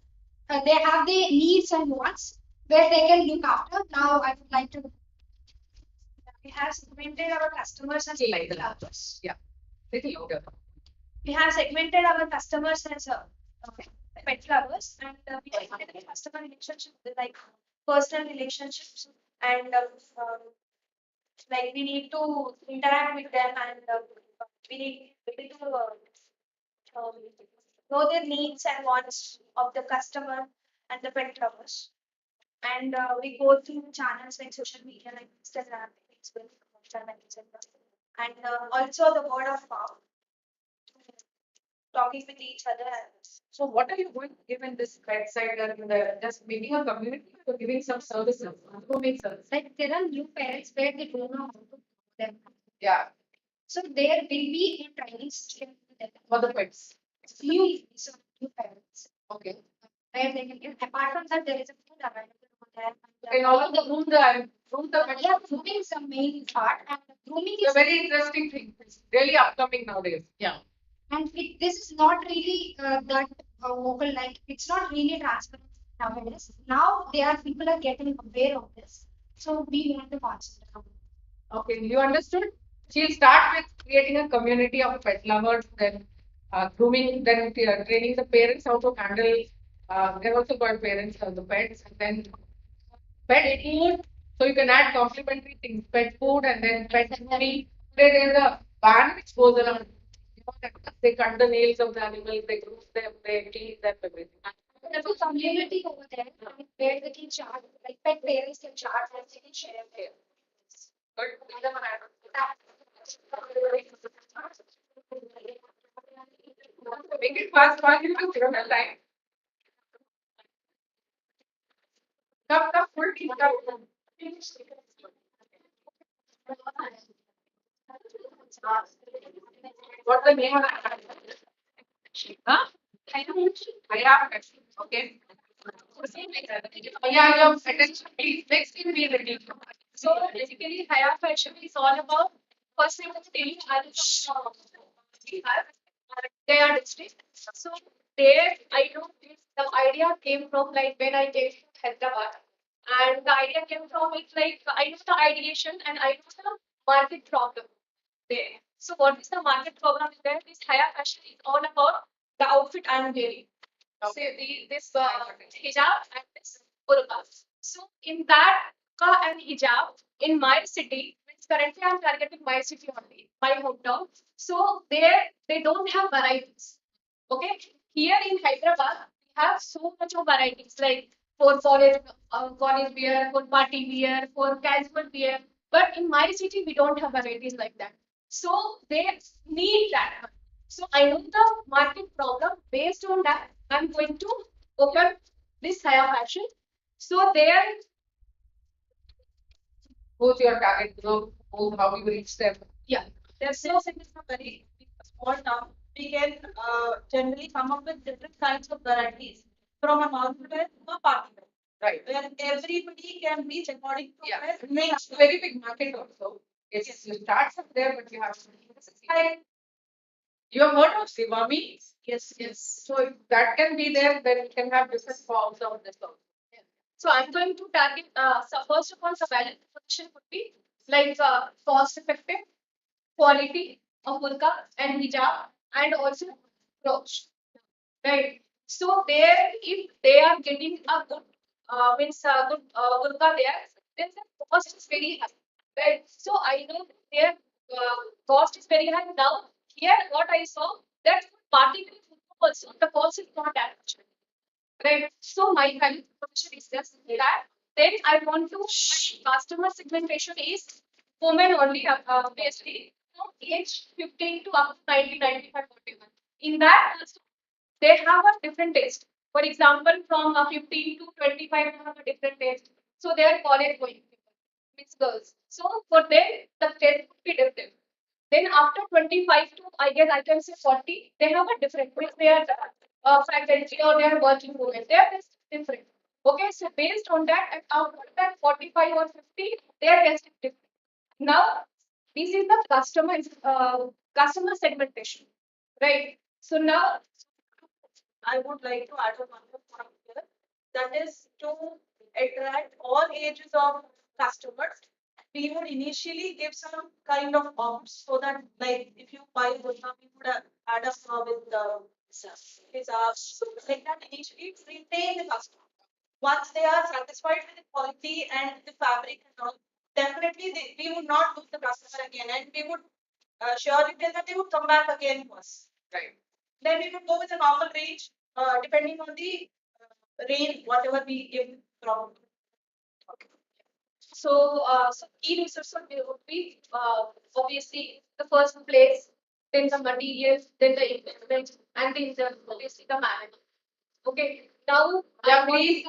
[SPEAKER 3] they have their needs and wants where they can look after. Now, I would like to. We have segmented our customers as
[SPEAKER 2] Like the laptops. Yeah. Little louder.
[SPEAKER 3] we have segmented our customers as pet lovers, and we have a customer relationship with like personal relationships, and like we need to interact with them, and we need to um, know their needs and wants of the customer, and the pet lovers. And we go through channels like social media, like Instagram, Facebook, etc. And also the word of mouth, talking with each other.
[SPEAKER 2] So what are you going to give in this pet side and just making a community or giving some services? Who makes service?
[SPEAKER 3] Like there are new parents where they don't know how to do them.
[SPEAKER 2] Yeah,
[SPEAKER 3] So there will be a training system
[SPEAKER 2] for the pets.
[SPEAKER 3] new parents.
[SPEAKER 2] Okay.
[SPEAKER 3] Where they can, apart from that, there is a food available over there.
[SPEAKER 2] And all of the room the pet.
[SPEAKER 3] Yeah, grooming is the main part, and grooming
[SPEAKER 2] It's
[SPEAKER 3] is
[SPEAKER 2] a very interesting thing. It's really upcoming nowadays. Yeah.
[SPEAKER 3] and this is not really that vocal, like it's not really transparent nowadays. Now people are getting aware of this, so we want to concentrate on it.
[SPEAKER 2] Okay, you understood? She'll start with creating a community of pet lovers, then grooming, then training the parents how to handle. They're also called parents of the pets, and then pet food. So you can add complementary things, pet food, and then pet movie. There's a ban which goes around. You know, that they cut the nails of the animals, they groom them, they clean them, everything.
[SPEAKER 3] There's a community over there where they can charge, like pet parents can charge and they can share their.
[SPEAKER 2] Make it fast, fast, you don't have time. Come, full team, come. What's the name of that? Huh? Haya. Okay. Yeah, your attention, please. Next will be ready.
[SPEAKER 1] So basically, higher fashion is all about first thing is daily their district. So there, I know this, the idea came from like when I came to Hyderabad, and the idea came from it's like I know the ideation and I know the market problem there. So what is the market problem there? This higher fashion is all about the outfit I'm wearing. Say this hijab and this burqa. So in that burqa and hijab in my city, which currently I'm targeting my city only, my hometown. So there they don't have varieties. Okay, here in Hyderabad we have so much of varieties like for college wear, for party wear, for casual wear. But in my city we don't have varieties like that. So they need that. So I know the market problem. Based on that, I'm going to open this higher fashion. So there,
[SPEAKER 2] Who's your target group? How you reach them?
[SPEAKER 1] yeah, there's no it is a very small town. We can generally come up with different kinds of varieties from a normal wear to a party wear.
[SPEAKER 2] Right.
[SPEAKER 1] Where everybody can reach according to
[SPEAKER 2] Yeah.
[SPEAKER 1] where
[SPEAKER 2] It makes a very big market also. Yes, you start from there, but you have to. You have heard of Sivami?
[SPEAKER 1] Yes.
[SPEAKER 2] So if that can be there, then you can have different forms of this also.
[SPEAKER 1] So I'm going to target. So first of all, the value proposition would be like cost effective, quality of burqa and hijab, and also brooch. Right. So there, if they are getting a good good burqa there, then the cost is very high. Right. So I know their cost is very high. Now here, what I saw that party also the cost is not that much. Right. So my value proposition is just that. Then I want to my customer segmentation is women only, basically from age 15 to up to 90, 95, 41. In that, also, they have a different taste. For example, from 15 to 25, they have a different taste. So they are college going people, means girls. So for them, the taste would be different. Then after 25 to I guess I can say 40, they have a different because they are faculty or they are working women. They are just different. Okay, so based on that, and after that 45 or 50, they are just different. Now, this is the customer segmentation, right? So now I would like to add one more point here. That is to attract all ages of customers. We would initially give some kind of ops so that, like, if you buy burqa, we would add up with the his so like that initially to retain the customer. Once they are satisfied with the quality and the fabric and all, definitely we would not lose the customer again, and we would surely tell that they would come back again to us.
[SPEAKER 2] Right.
[SPEAKER 1] Then we would go with a normal range, depending on the rain, whatever we give from. Okay. So key resources would be obviously the first place, then the materials, then the equipment, and then the obviously the management. Okay. Now,
[SPEAKER 2] Yeah,
[SPEAKER 1] I want
[SPEAKER 2] please.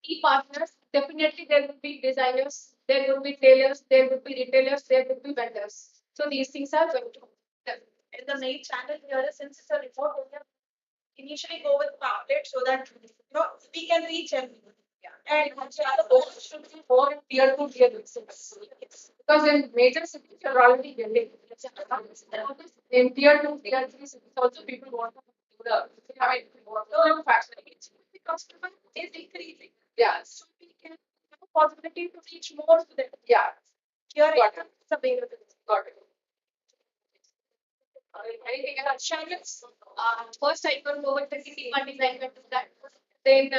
[SPEAKER 1] key partners. Definitely, there will be designers, there will be tailors, there will be retailers, there will be vendors. So these things are going to happen. In the main channel here, since it's a remote area, initially go with pamphlet so that we can reach everyone. Yeah. And the focus should be more in tier two, tier three cities. Yes. Because in major cities, you're already getting. In tier two, tier three cities, also people want to do the. I mean, want to learn fashion. The customer is increasing. Yeah. So we can have a possibility to reach more to them. Yeah. Here, it's available. Got it. Anything else? Channels. First, I can go with the city design to that. Then,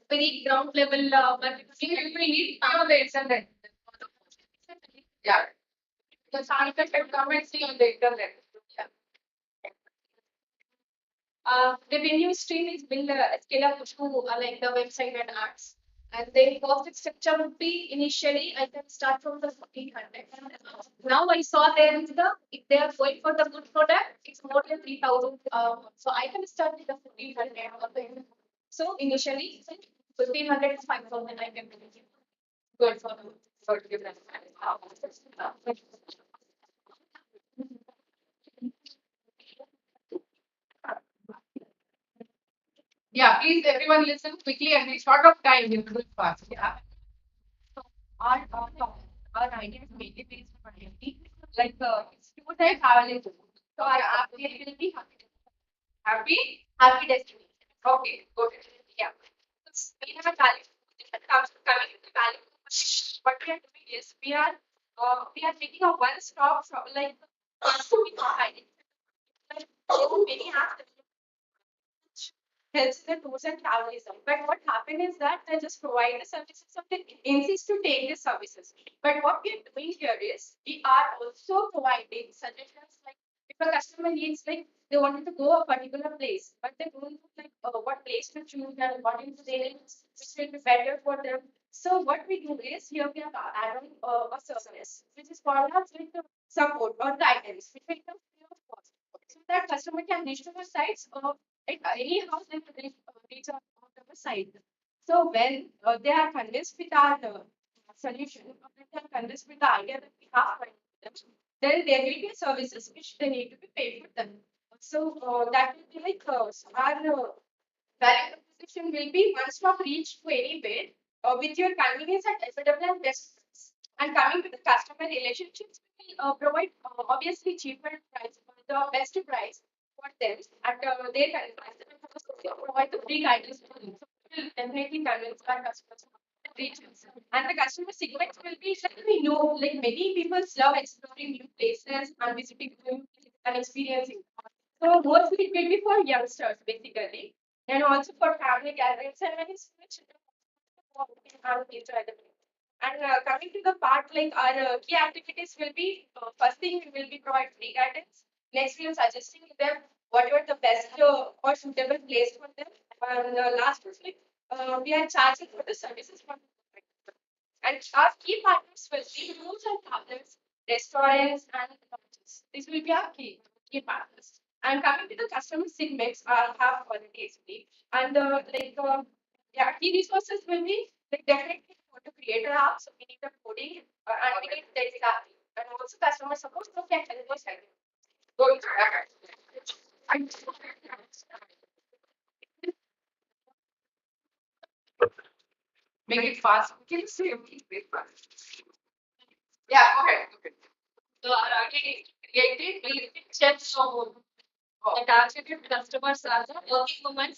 [SPEAKER 1] very ground level, we need on the internet. Yeah. The architect can come and see on the internet. Yeah. The revenue stream is built scale up to like the website and ads. And then profit structure would be initially I can start from the 1500. Now I saw there is the if they are going for the good product, it's more than 3000. So I can start with the 1500. So initially 1500 to 5000 I can do. Good for different.
[SPEAKER 2] Yeah, please everyone listen quickly and be short of time. You do it fast. Yeah.
[SPEAKER 1] Our idea is mainly based on identity. Like student and travel. So our app will be
[SPEAKER 2] Happy?
[SPEAKER 1] happy destination.
[SPEAKER 2] Okay, good.
[SPEAKER 1] Yeah. We have a value. Coming to the value. What we are doing is we are making a one stop shop like identity. Like there are many apps helps in the tours and travelism. But what happened is that they just provide the services of the agencies to take the services. But what we are doing here is we are also providing suggestions like if a customer needs like they wanted to go a particular place, but they don't know like what place to choose and according to their needs, which will be better for them. So what we do is here we have added a service which is called as like the support or guidance, which will come free of cost. So that customer can reach to the sites anyhow they will reach out on the site. So when they are convinced with our solution, or when they are convinced with the idea that we have for them, then there will be services which they need to be paid for them. So that will be like our value proposition will be one stop reach to anywhere with your convenience and affordable and best price. And coming to the customer relationships, we will provide obviously cheaper price for the best price for them at their convenience. We provide the free guidance to them. So we will definitely convince our customers to reach us. And the customer segments will be like we know, like many people love exploring new places and visiting new places and experiencing. So mostly it will be for youngsters basically and also for family gatherings and many which have enjoy the day. And coming to the part like our key activities will be first thing we will be provide free guidance. Next we will suggesting them whatever the best or suitable place for them. And last is like we are charging for the services from and our key partners will be rooms and partners, restaurants and lodges. This will be our key partners. And coming to the customer segments, I have already explained. And yeah, key resources will be like definitely we want to create an app, so we need the coding and we need data and also customer support. So we can help us help. Go into
[SPEAKER 2] Make it fast. Can you say make it fast? Yeah, okay.
[SPEAKER 1] So our already created we check so the targeted customers are the working women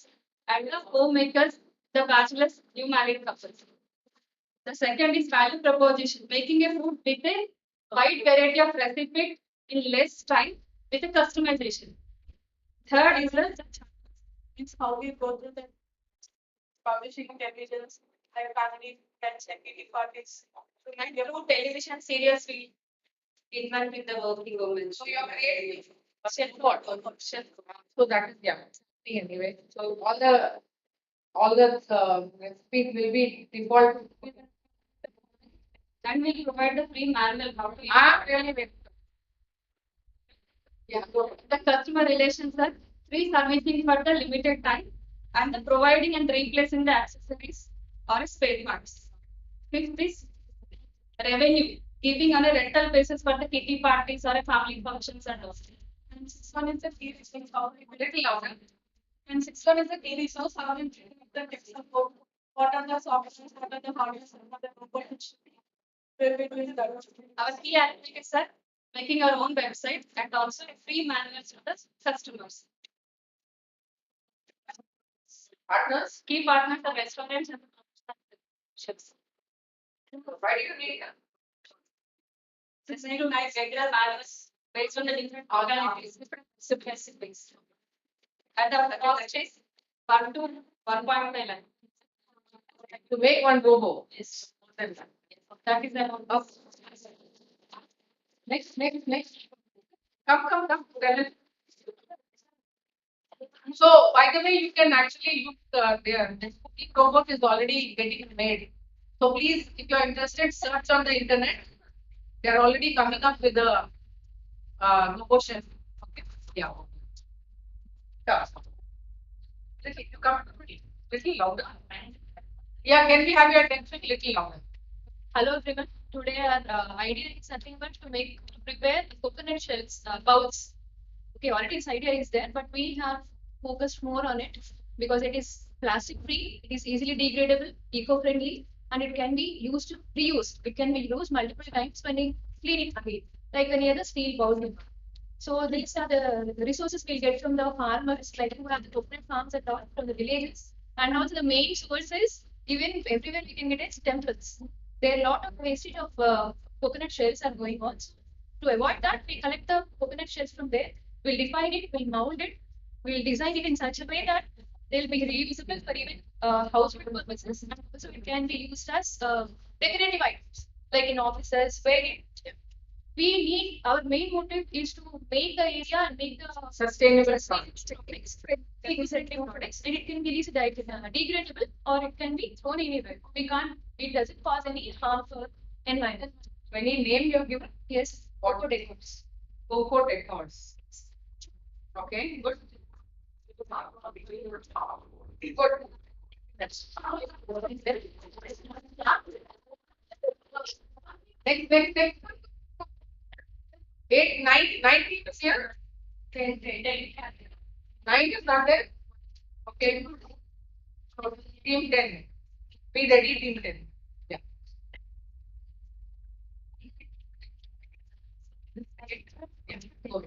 [SPEAKER 1] and the homemakers, the bachelors, new married couples. The second is value proposition, making a food with a wide variety of recipes in less time with a customization. Third is the it's how we go through the publishing televisions and family friends and TV parties. So like television serials we invent with the working women.
[SPEAKER 2] So you're great.
[SPEAKER 1] Chef what? Chef.
[SPEAKER 2] So that is yeah. Anyway, so all the all the recipes will be default.
[SPEAKER 1] And we'll provide the free manual how to use.
[SPEAKER 2] I'm really very.
[SPEAKER 1] Yeah. The customer relations are free servicing for the limited time and the providing and replacing the accessories or spare parts. Fifth is revenue, giving on a rental basis for the kitty parties or a family functions and all. And sixth one is the key resource, how we build it louder. And sixth one is the key resource, how we build the text support. What are the softwares, what are the hardware, what are the components. Our key activities are making our own website and also free manuals to the customers.
[SPEAKER 2] Partners,
[SPEAKER 1] Key partners are restaurants and ships.
[SPEAKER 2] why do you need
[SPEAKER 1] This need to make regular balance based on the different organizations, different recipes. And the cost is 1 to 1.5 lakh.
[SPEAKER 2] to make one robo?
[SPEAKER 1] Yes. That is the amount of.
[SPEAKER 2] Next. Come. Tell it. So, by the way, you can actually look there. This cooking robot is already getting made. So, please, if you are interested, search on the internet. They are already coming up with the robot chef. Okay. Yeah. Yeah. Little, you come little louder. Yeah, can we have your attention little louder?
[SPEAKER 1] Hello everyone. Today our idea is nothing but to prepare coconut shells, bowls. Okay, already this idea is there, but we have focused more on it because it is plastic free, it is easily degradable, eco-friendly, and it can be used reused. It can be used multiple times when you clean it again, like any other steel bowl. So these are the resources we'll get from the farmers, like who have the coconut farms and all from the villages. And also the main source is even everywhere we can get is temples. There are a lot of wastage of coconut shells are going on. So to avoid that, we collect the coconut shells from there. We'll define it, we'll mold it, we'll design it in such a way that they'll be reusable for even household purposes. And also it can be used as decorative items, like in offices, where we need our main motive is to make the area and make the
[SPEAKER 2] Sustainable
[SPEAKER 1] products. And it can be easily degradable or it can be thrown anywhere. We can't, it doesn't cause any harm for environment.
[SPEAKER 2] Any name you have given?
[SPEAKER 1] Yes,
[SPEAKER 2] What
[SPEAKER 1] decors.
[SPEAKER 2] Coco decors. Okay, good. Good.
[SPEAKER 1] That's
[SPEAKER 2] Next. 8, 9 team is here. 9 is not there. Okay. So team 10. Be ready, team 10. Yeah. Go.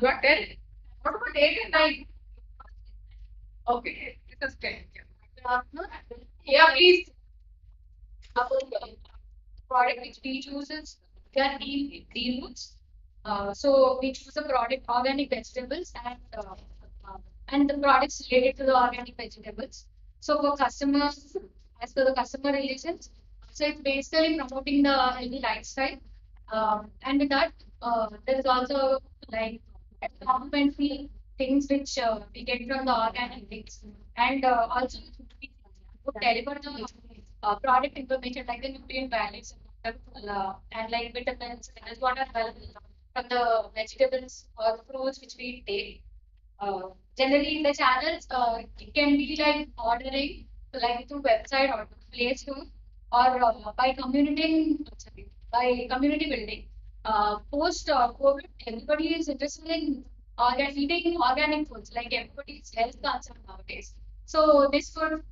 [SPEAKER 2] You are 10. What about 8 and 9? Okay, this is 10. Yeah, please.
[SPEAKER 1] Product which we choose is there are deal roots. So we choose a product organic vegetables and the products related to the organic vegetables. So for customers, as per the customer relations, so it's basically promoting the healthy lifestyle. And with that, there is also like complementary things which we get from the organic things, and also we would deliver the product information like the nutrient values and like vitamins, minerals, what are available from the vegetables or fruits which we take. Generally, in the channels, it can be like ordering, like through website or Play Store, or by community building. Post COVID, everybody is interested in eating organic foods, like everybody's health concern nowadays. So this could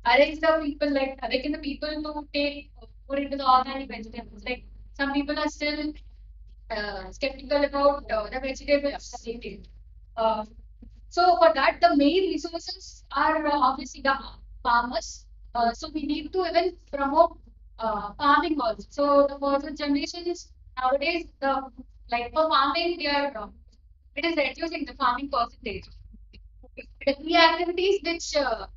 [SPEAKER 1] arrange the people, like awaken the people to take more into the organic vegetables. Like some people are still skeptical about the vegetables that they take. Uh, so for that, the main resources are obviously the farmers. So we need to even promote farming also. So the further generations nowadays, like for farming, it is reducing the farming percentage. The key activities which are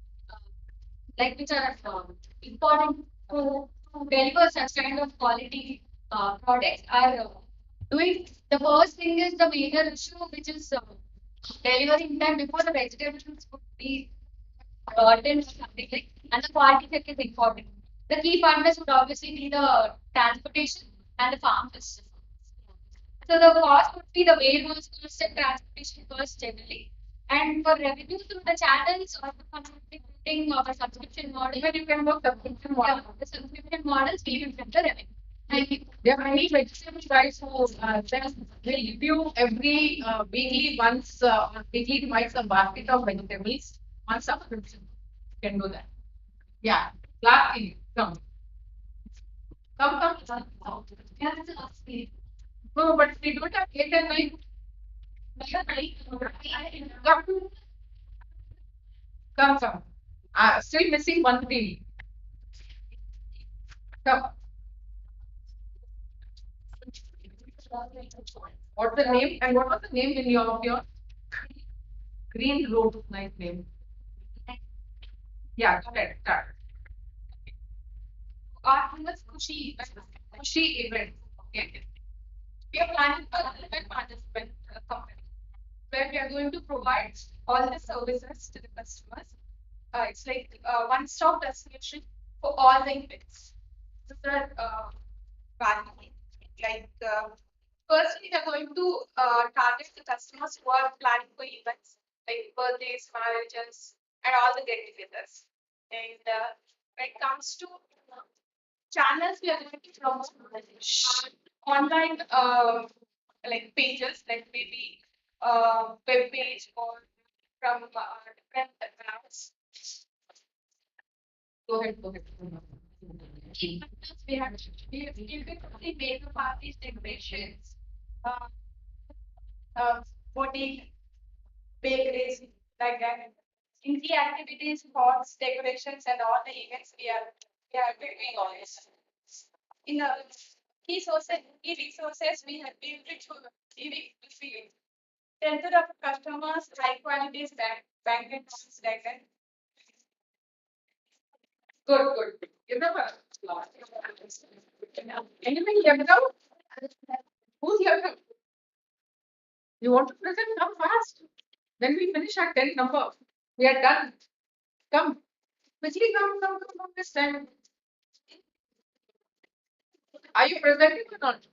[SPEAKER 1] important to deliver such kind of quality products are doing. The first thing is the major issue, which is delivering time before the vegetables would be.
[SPEAKER 3] burden or something like, and the quality check is important. The key partners would obviously be the transportation and the farmers. So the cost would be the warehouse cost and transportation cost generally. And for revenue through the channels or the contributing or subscription model, even you can work subscription model. Yeah, the subscription models will give the revenue. Thank you.
[SPEAKER 2] There are many vegetable guys who then will give you every weekly once weekly twice a basket of vegetables, one subscription. You can do that. Yeah. Last thing, come.
[SPEAKER 3] Yeah, that's the last thing.
[SPEAKER 2] No, but we don't have 8 and 9. Come, come. Still missing one thing. Come. What's the name? And what was the name in your Green Road? Nice name. Yeah, correct. Start.
[SPEAKER 1] Our was Kushi event. Okay. We are planning for 11 participant company where we are going to provide all the services to the customers. It's like a one-stop destination for all the events. This is value. Like firstly, we are going to target the customers who are planning for events like birthdays, marriages, and all the get-togethers. And when it comes to channels, we are going to promote online like pages, like maybe web page or from different accounts.
[SPEAKER 2] Go ahead.
[SPEAKER 1] We have you can only make the parties decorations, uh, boutique, bakeries, like that. In the activities, pots, decorations, and all the events we are doing all this. In the key resources we have been to giving to field. Center of customers, high quality bank accounts like that.
[SPEAKER 2] Good. Give them a applause. Anybody left out? Who's left out? You want to present? Come fast. Then we finish our 10th number. We are done. Come. Quickly come this time. Are you presenting or not?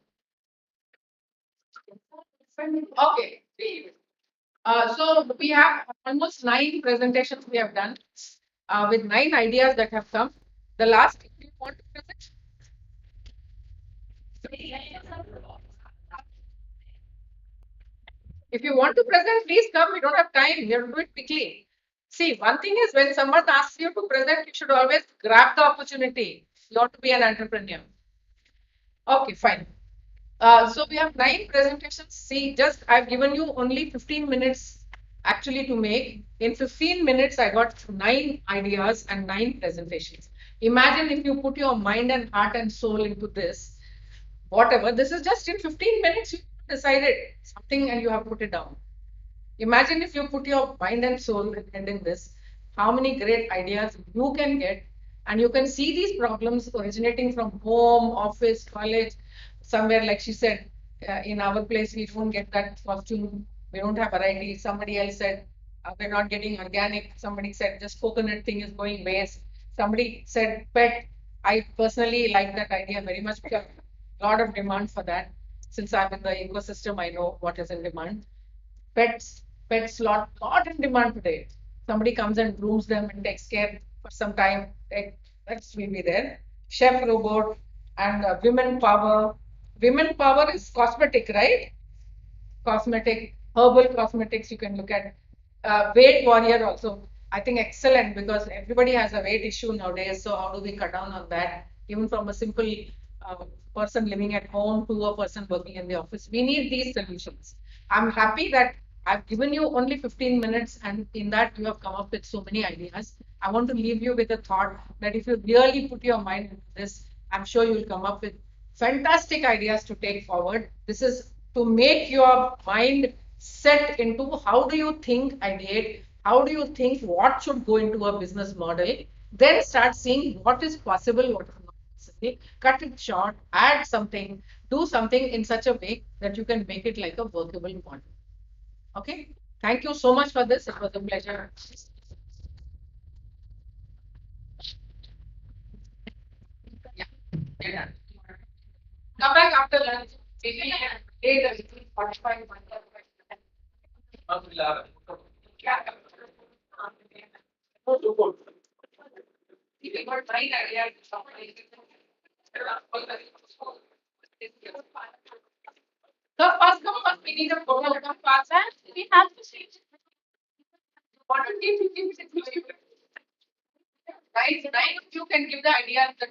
[SPEAKER 2] Okay. So we have almost 9 presentations we have done with 9 ideas that have come. The last, if you want to present. If you want to present, please come. We don't have time. You have to do it quickly. See, one thing is when someone asks you to present, you should always grab the opportunity. You ought to be an entrepreneur. Okay, fine. So we have 9 presentations. See, just I've given you only 15 minutes actually to make. In 15 minutes, I got 9 ideas and 9 presentations. Imagine if you put your mind and heart and soul into this, whatever. This is just in 15 minutes, you decided something and you have put it down. Imagine if you put your mind and soul in this, how many great ideas you can get, and you can see these problems originating from home, office, college, somewhere like she said, in our place we don't get that costume, we don't have variety. Somebody else said we're not getting organic. Somebody said just coconut thing is going waste. Somebody said pet. I personally like that idea very much because a lot of demand for that. Since I'm in the ecosystem, I know what is in demand. Pets lot in demand today. Somebody comes and grooms them and takes care for some time. That's will be there. Chef robot and women power is cosmetic, right? Cosmetic, herbal cosmetics you can look at. Weight warrior also, I think excellent because everybody has a weight issue nowadays. So how do we cut down on that? Even from a simple uh, person living at home to a person working in the office, we need these solutions. I'm happy that I've given you only 15 minutes, and in that you have come up with so many ideas. I want to leave you with a thought that if you really put your mind into this, I'm sure you'll come up with fantastic ideas to take forward. This is to make your mind set into how do you think ideate, how do you think what should go into a business model, then start seeing what is possible, what is not possible, cut it short, add something, do something in such a way that you can make it like a workable model. Okay, thank you so much for this. It was a pleasure. Come back after lunch. Maybe 8:45. You got right idea. So first we need a photo come fast and we have to see what are the things right? You can give the idea that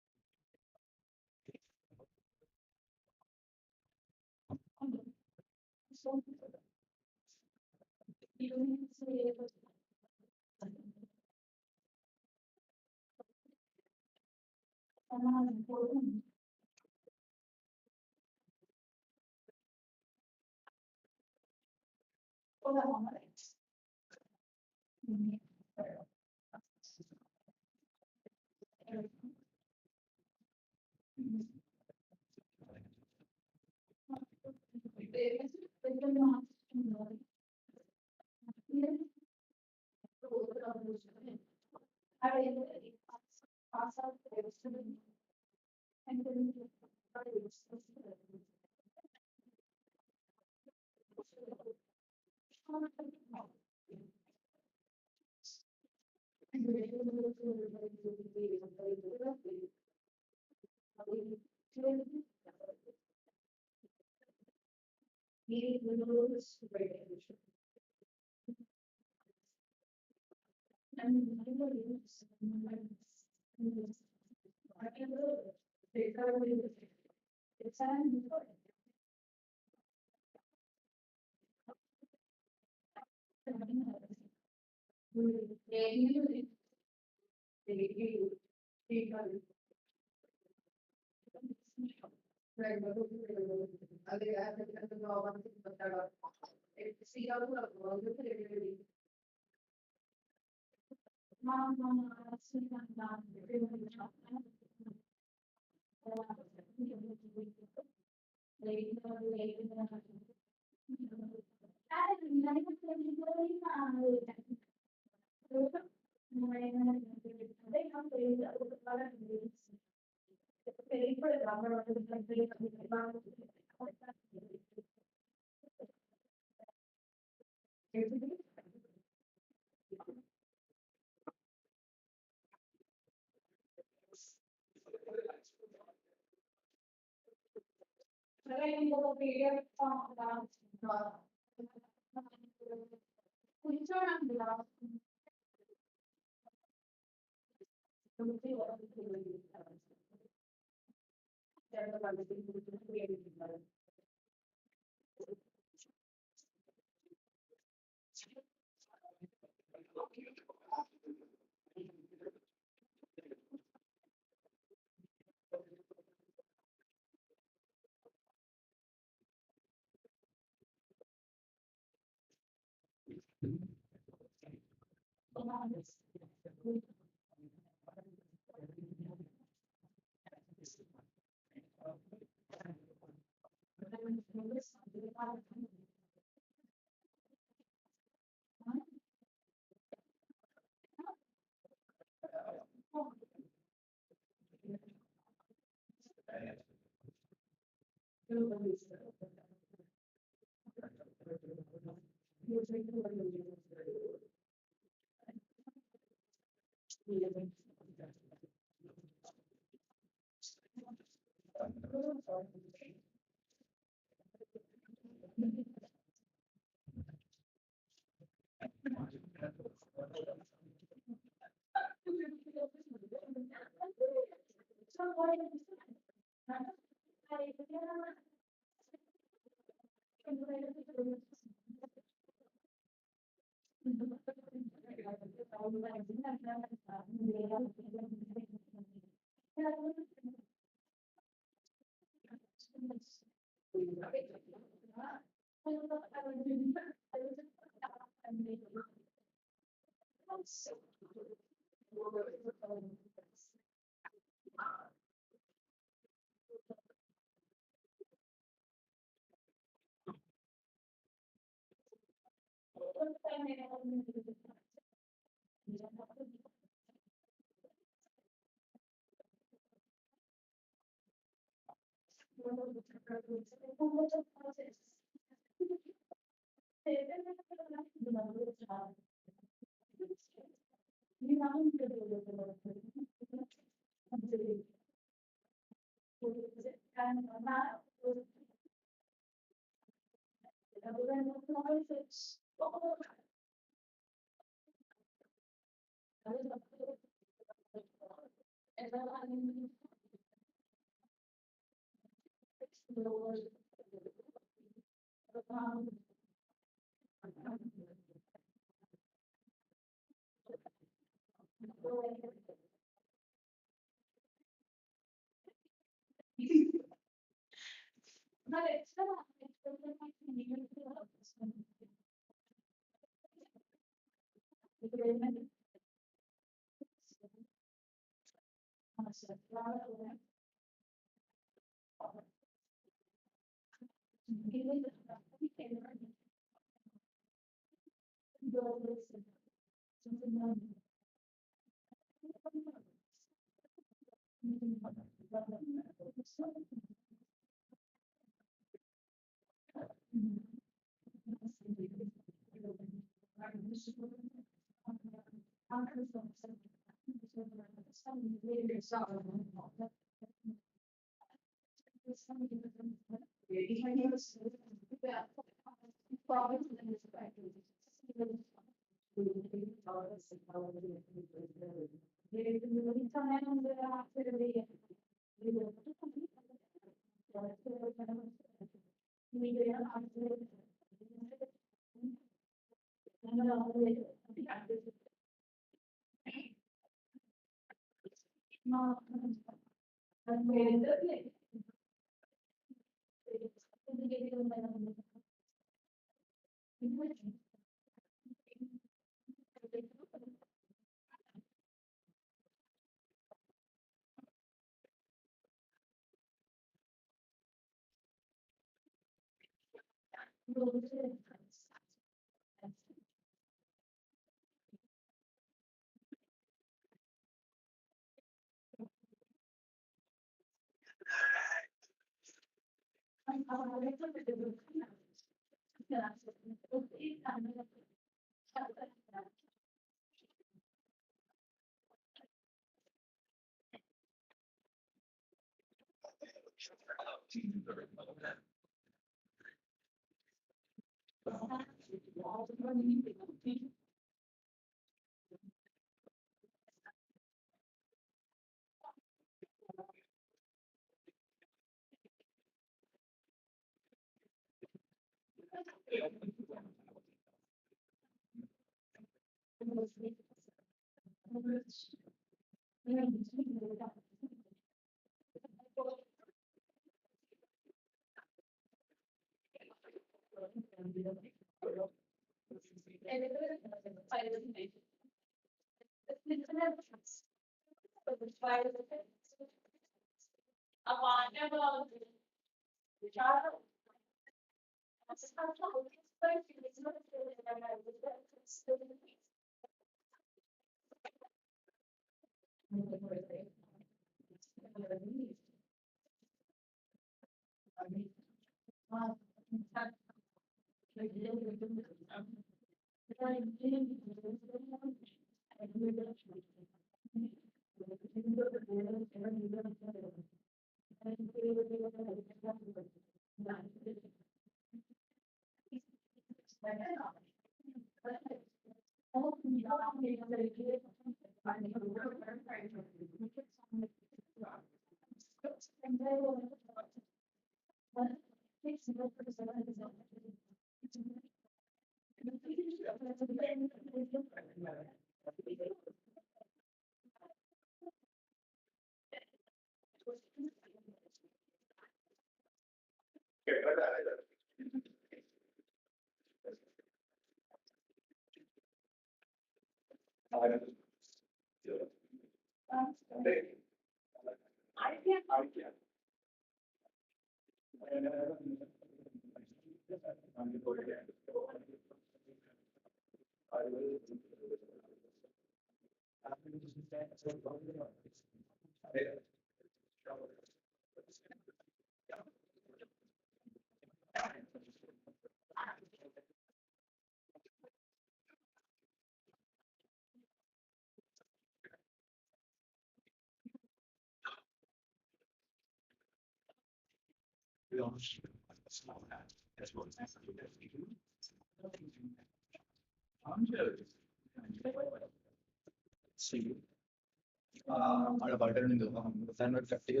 [SPEAKER 4] അവിടെ button ഉണ്ട് കട്ടിക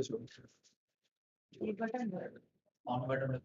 [SPEAKER 4] on button on